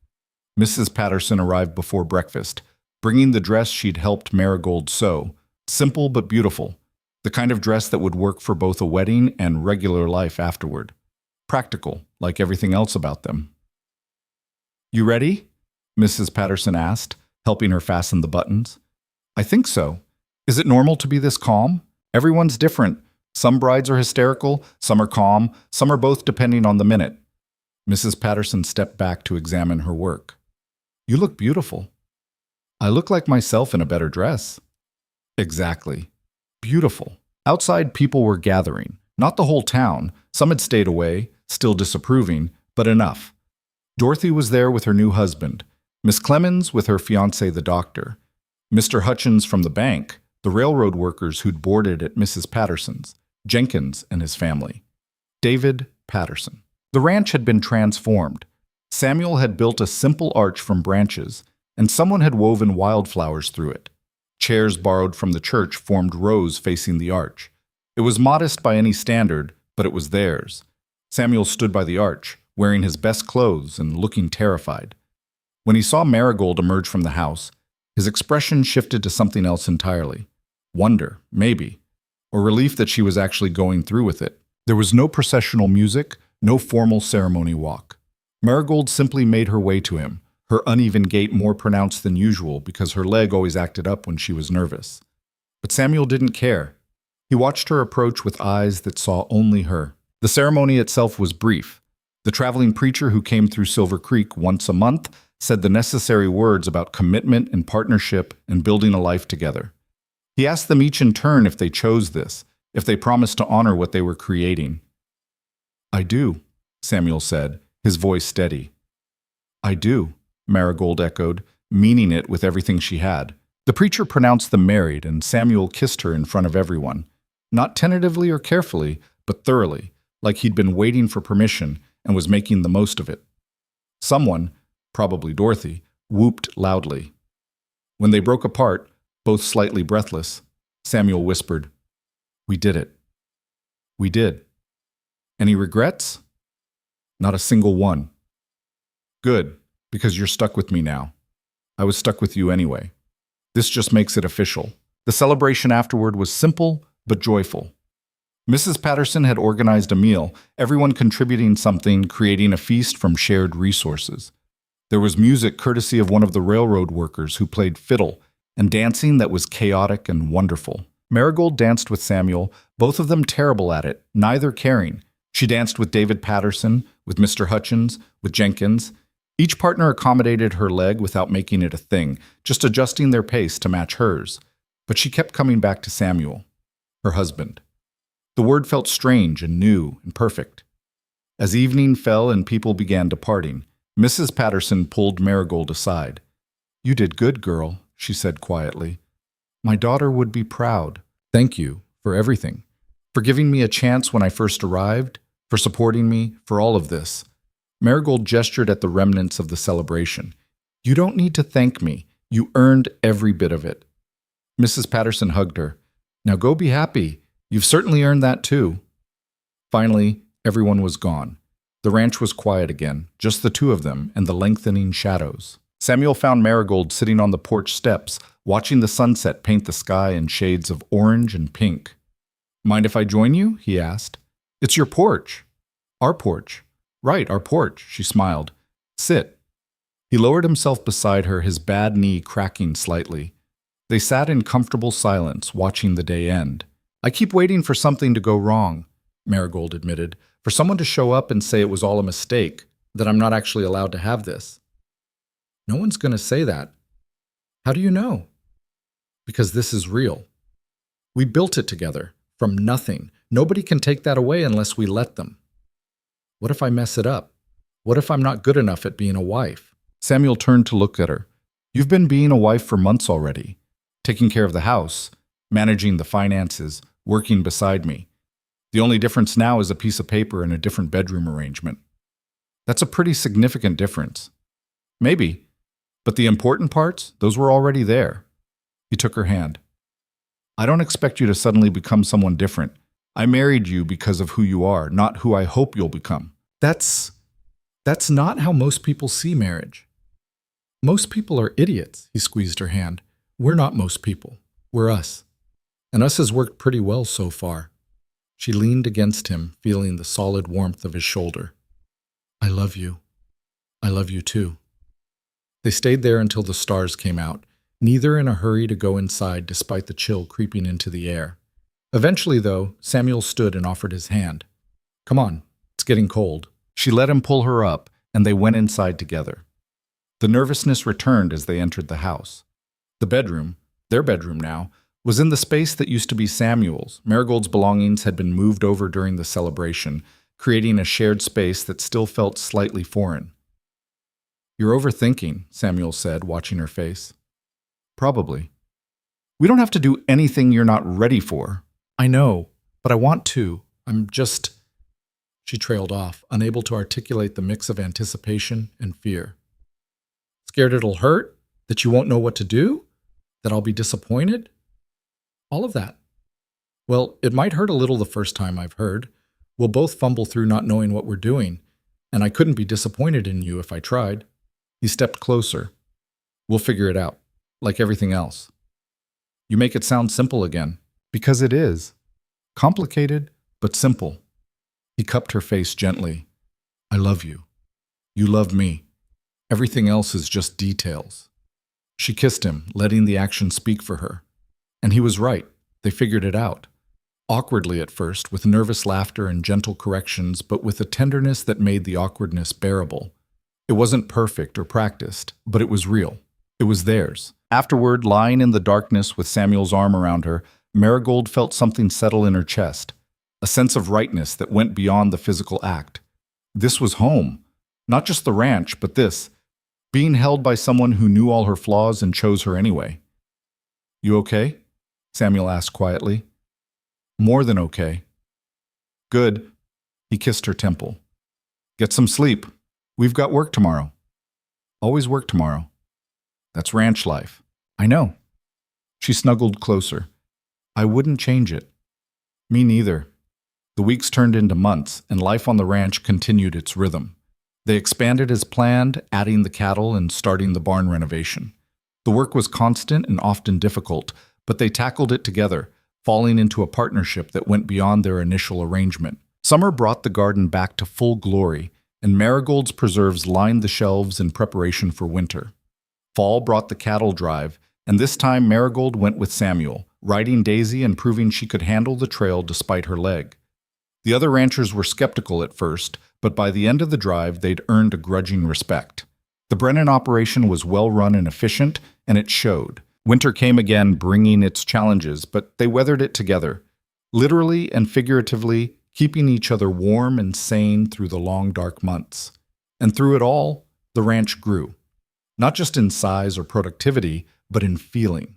Mrs. Patterson arrived before breakfast, bringing the dress she'd helped Marigold sew, simple but beautiful, the kind of dress that would work for both a wedding and regular life afterward. Practical, like everything else about them. You ready? Mrs. Patterson asked, helping her fasten the buttons. I think so. Is it normal to be this calm? Everyone's different. Some brides are hysterical, some are calm, some are both depending on the minute. Mrs. Patterson stepped back to examine her work. You look beautiful. I look like myself in a better dress. Exactly. Beautiful. Outside, people were gathering. Not the whole town. Some had stayed away, still disapproving, but enough. Dorothy was there with her new husband. Miss Clemens with her fiancé, the doctor. Mr. Hutchins from the bank, the railroad workers who'd boarded at Mrs. Patterson's, Jenkins and his family. David Patterson. The ranch had been transformed. Samuel had built a simple arch from branches, and someone had woven wildflowers through it. Chairs borrowed from the church formed rows facing the arch. It was modest by any standard, but it was theirs. Samuel stood by the arch, wearing his best clothes and looking terrified. When he saw Marigold emerge from the house, his expression shifted to something else entirely. Wonder, maybe, or relief that she was actually going through with it. There was no processional music, no formal ceremony walk. Marigold simply made her way to him, her uneven gait more pronounced than usual because her leg always acted up when she was nervous. But Samuel didn't care. He watched her approach with eyes that saw only her. The ceremony itself was brief. The traveling preacher who came through Silver Creek once a month said the necessary words about commitment and partnership and building a life together. He asked them each in turn if they chose this, if they promised to honor what they were creating. "I do," Samuel said, his voice steady. "I do," Marigold echoed, meaning it with everything she had. The preacher pronounced them married, and Samuel kissed her in front of everyone. Not tentatively or carefully, but thoroughly, like he'd been waiting for permission and was making the most of it. Someone, probably Dorothy, whooped loudly. When they broke apart, both slightly breathless, Samuel whispered, "We did it. We did. Any regrets?" "Not a single one." "Good, because you're stuck with me now. I was stuck with you anyway. This just makes it official." The celebration afterward was simple but joyful. Mrs. Patterson had organized a meal, everyone contributing something, creating a feast from shared resources. There was music courtesy of one of the railroad workers who played fiddle, and dancing that was chaotic and wonderful. Marigold danced with Samuel, both of them terrible at it, neither caring. She danced with David Patterson, with Mr. Hutchins, with Jenkins. Each partner accommodated her leg without making it a thing, just adjusting their pace to match hers. But she kept coming back to Samuel, her husband. The word felt strange and new and perfect. As evening fell and people began departing, Mrs. Patterson pulled Marigold aside. "You did good, girl," she said quietly. "My daughter would be proud. Thank you for everything. For giving me a chance when I first arrived, for supporting me, for all of this." Marigold gestured at the remnants of the celebration. "You don't need to thank me. You earned every bit of it." Mrs. Patterson hugged her. "Now go be happy. You've certainly earned that too." Finally, everyone was gone. The ranch was quiet again, just the two of them and the lengthening shadows. Samuel found Marigold sitting on the porch steps, watching the sunset paint the sky in shades of orange and pink. "Mind if I join you?" he asked. "It's your porch." "Our porch." "Right, our porch," she smiled. "Sit." He lowered himself beside her, his bad knee cracking slightly. They sat in comfortable silence, watching the day end. "I keep waiting for something to go wrong," Marigold admitted, "for someone to show up and say it was all a mistake, that I'm not actually allowed to have this." "No one's going to say that." "How do you know?" "Because this is real. We built it together, from nothing. Nobody can take that away unless we let them." "What if I mess it up? What if I'm not good enough at being a wife?" Samuel turned to look at her. "You've been being a wife for months already, taking care of the house, managing the finances, working beside me. The only difference now is a piece of paper and a different bedroom arrangement. That's a pretty significant difference." "Maybe, but the important parts, those were already there." He took her hand. "I don't expect you to suddenly become someone different. I married you because of who you are, not who I hope you'll become." That's not how most people see marriage. "Most people are idiots," he squeezed her hand. "We're not most people. We're us. And us has worked pretty well so far." She leaned against him, feeling the solid warmth of his shoulder. "I love you. I love you too." They stayed there until the stars came out, neither in a hurry to go inside despite the chill creeping into the air. Eventually, though, Samuel stood and offered his hand. "Come on, it's getting cold." She let him pull her up, and they went inside together. The nervousness returned as they entered the house. The bedroom, their bedroom now, was in the space that used to be Samuel's. Marigold's belongings had been moved over during the celebration, creating a shared space that still felt slightly foreign. "You're overthinking," Samuel said, watching her face. "Probably. We don't have to do anything you're not ready for." "I know, but I want to. I'm just—" She trailed off, unable to articulate the mix of anticipation and fear. "Scared it'll hurt? That you won't know what to do? That I'll be disappointed?" "All of that." "Well, it might hurt a little the first time, I've heard. We'll both fumble through not knowing what we're doing, and I couldn't be disappointed in you if I tried." He stepped closer. "We'll figure it out, like everything else." You make it sound simple again. Because it is. Complicated, but simple. He cupped her face gently. I love you. You love me. Everything else is just details. She kissed him, letting the action speak for her. And he was right. They figured it out. Awkwardly at first, with nervous laughter and gentle corrections, but with a tenderness that made the awkwardness bearable. It wasn't perfect or practiced, but it was real. It was theirs. Afterward, lying in the darkness with Samuel's arm around her, Marigold felt something settle in her chest, a sense of rightness that went beyond the physical act. This was home. Not just the ranch, but this, being held by someone who knew all her flaws and chose her anyway. You okay? Samuel asked quietly. More than okay. Good. He kissed her temple. Get some sleep. We've got work tomorrow. Always work tomorrow. That's ranch life. I know. She snuggled closer. I wouldn't change it. Me neither. The weeks turned into months, and life on the ranch continued its rhythm. They expanded as planned, adding the cattle and starting the barn renovation. The work was constant and often difficult, but they tackled it together, falling into a partnership that went beyond their initial arrangement. Summer brought the garden back to full glory, and Marigold's preserves lined the shelves in preparation for winter. Fall brought the cattle drive, and this time Marigold went with Samuel, riding Daisy and proving she could handle the trail despite her leg. The other ranchers were skeptical at first, but by the end of the drive, they'd earned a grudging respect. The Brennan operation was well-run and efficient, and it showed. Winter came again, bringing its challenges, but they weathered it together, literally and figuratively, keeping each other warm and sane through the long, dark months. And through it all, the ranch grew. Not just in size or productivity, but in feeling.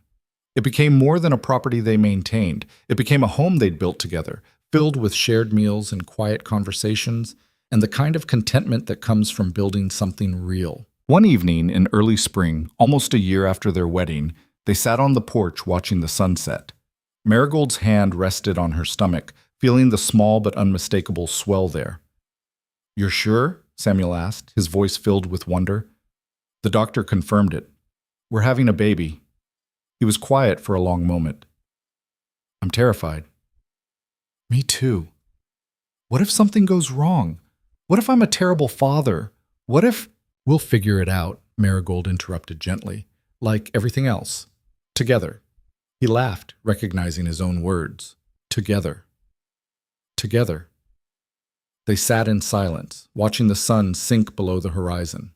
It became more than a property they maintained. It became a home they'd built together, filled with shared meals and quiet conversations, and the kind of contentment that comes from building something real. One evening in early spring, almost a year after their wedding, they sat on the porch watching the sunset. Marigold's hand rested on her stomach, feeling the small but unmistakable swell there. You're sure? Samuel asked, his voice filled with wonder. The doctor confirmed it. We're having a baby. He was quiet for a long moment. I'm terrified. Me too. What if something goes wrong? What if I'm a terrible father? What if... We'll figure it out, Marigold interrupted gently, like everything else. Together. He laughed, recognizing his own words. Together. Together. They sat in silence, watching the sun sink below the horizon.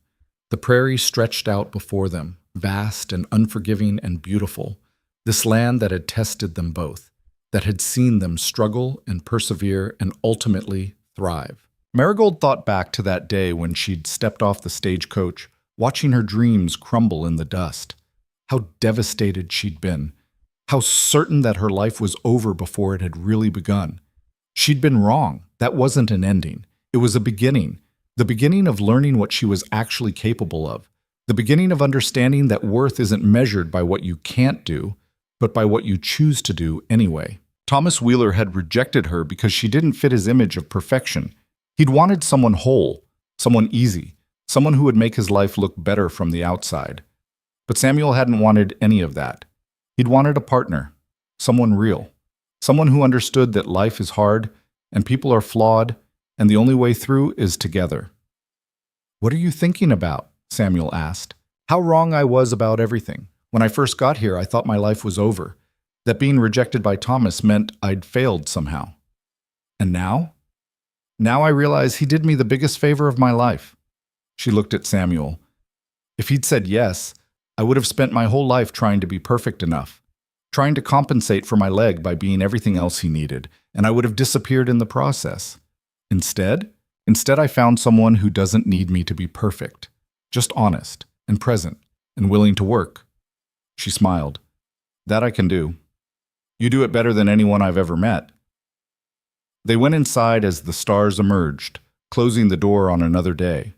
The prairie stretched out before them, vast and unforgiving and beautiful, this land that had tested them both, that had seen them struggle and persevere and ultimately thrive. Marigold thought back to that day when she'd stepped off the stagecoach, watching her dreams crumble in the dust. How devastated she'd been. How certain that her life was over before it had really begun. She'd been wrong. That wasn't an ending. It was a beginning. The beginning of learning what she was actually capable of. The beginning of understanding that worth isn't measured by what you can't do, but by what you choose to do anyway. Thomas Wheeler had rejected her because she didn't fit his image of perfection. He'd wanted someone whole, someone easy, someone who would make his life look better from the outside. But Samuel hadn't wanted any of that. He'd wanted a partner, someone real, someone who understood that life is hard and people are flawed and the only way through is together. What are you thinking about? Samuel asked. How wrong I was about everything. When I first got here, I thought my life was over, that being rejected by Thomas meant I'd failed somehow. And now? Now I realize he did me the biggest favor of my life. She looked at Samuel. If he'd said yes, I would have spent my whole life trying to be perfect enough, trying to compensate for my leg by being everything else he needed, and I would have disappeared in the process. Instead I found someone who doesn't need me to be perfect, just honest and present and willing to work. She smiled. That I can do. You do it better than anyone I've ever met. They went inside as the stars emerged, closing the door on another day.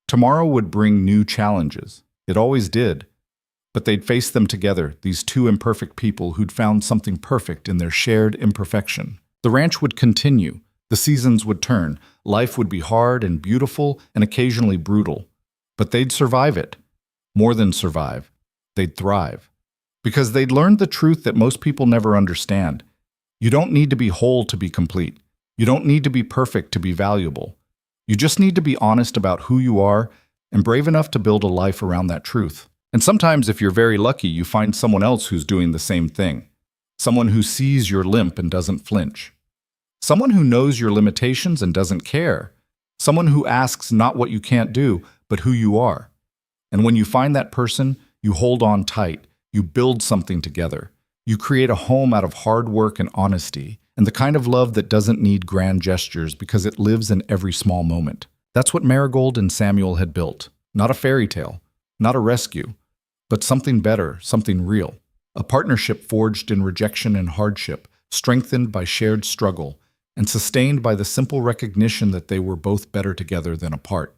Tomorrow would bring new challenges. It always did. But they'd face them together, these two imperfect people who'd found something perfect in their shared imperfection. The ranch would continue. The seasons would turn. Life would be hard and beautiful and occasionally brutal. But they'd survive it. More than survive. They'd thrive. because they'd learned the truth that most people never understand. You don't need to be whole to be complete. You don't need to be perfect to be valuable. You just need to be honest about who you are and brave enough to build a life around that truth. And sometimes, if you're very lucky, you find someone else who's doing the same thing. Someone who sees your limp and doesn't flinch. Someone who knows your limitations and doesn't care. Someone who asks not what you can't do, but who you are. And when you find that person, you hold on tight. You build something together. You create a home out of hard work and honesty, and the kind of love that doesn't need grand gestures because it lives in every small moment. That's what Marigold and Samuel had built. Not a fairy tale, not a rescue, but something better, something real. A partnership forged in rejection and hardship, strengthened by shared struggle, and sustained by the simple recognition that they were both better together than apart.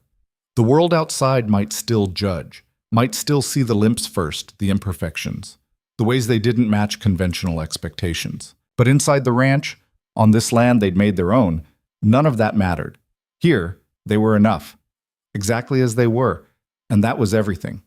The world outside might still judge, might still see the limps first, the imperfections, the ways they didn't match conventional expectations. But inside the ranch, on this land they'd made their own, none of that mattered. Here, they were enough, exactly as they were, and that was everything.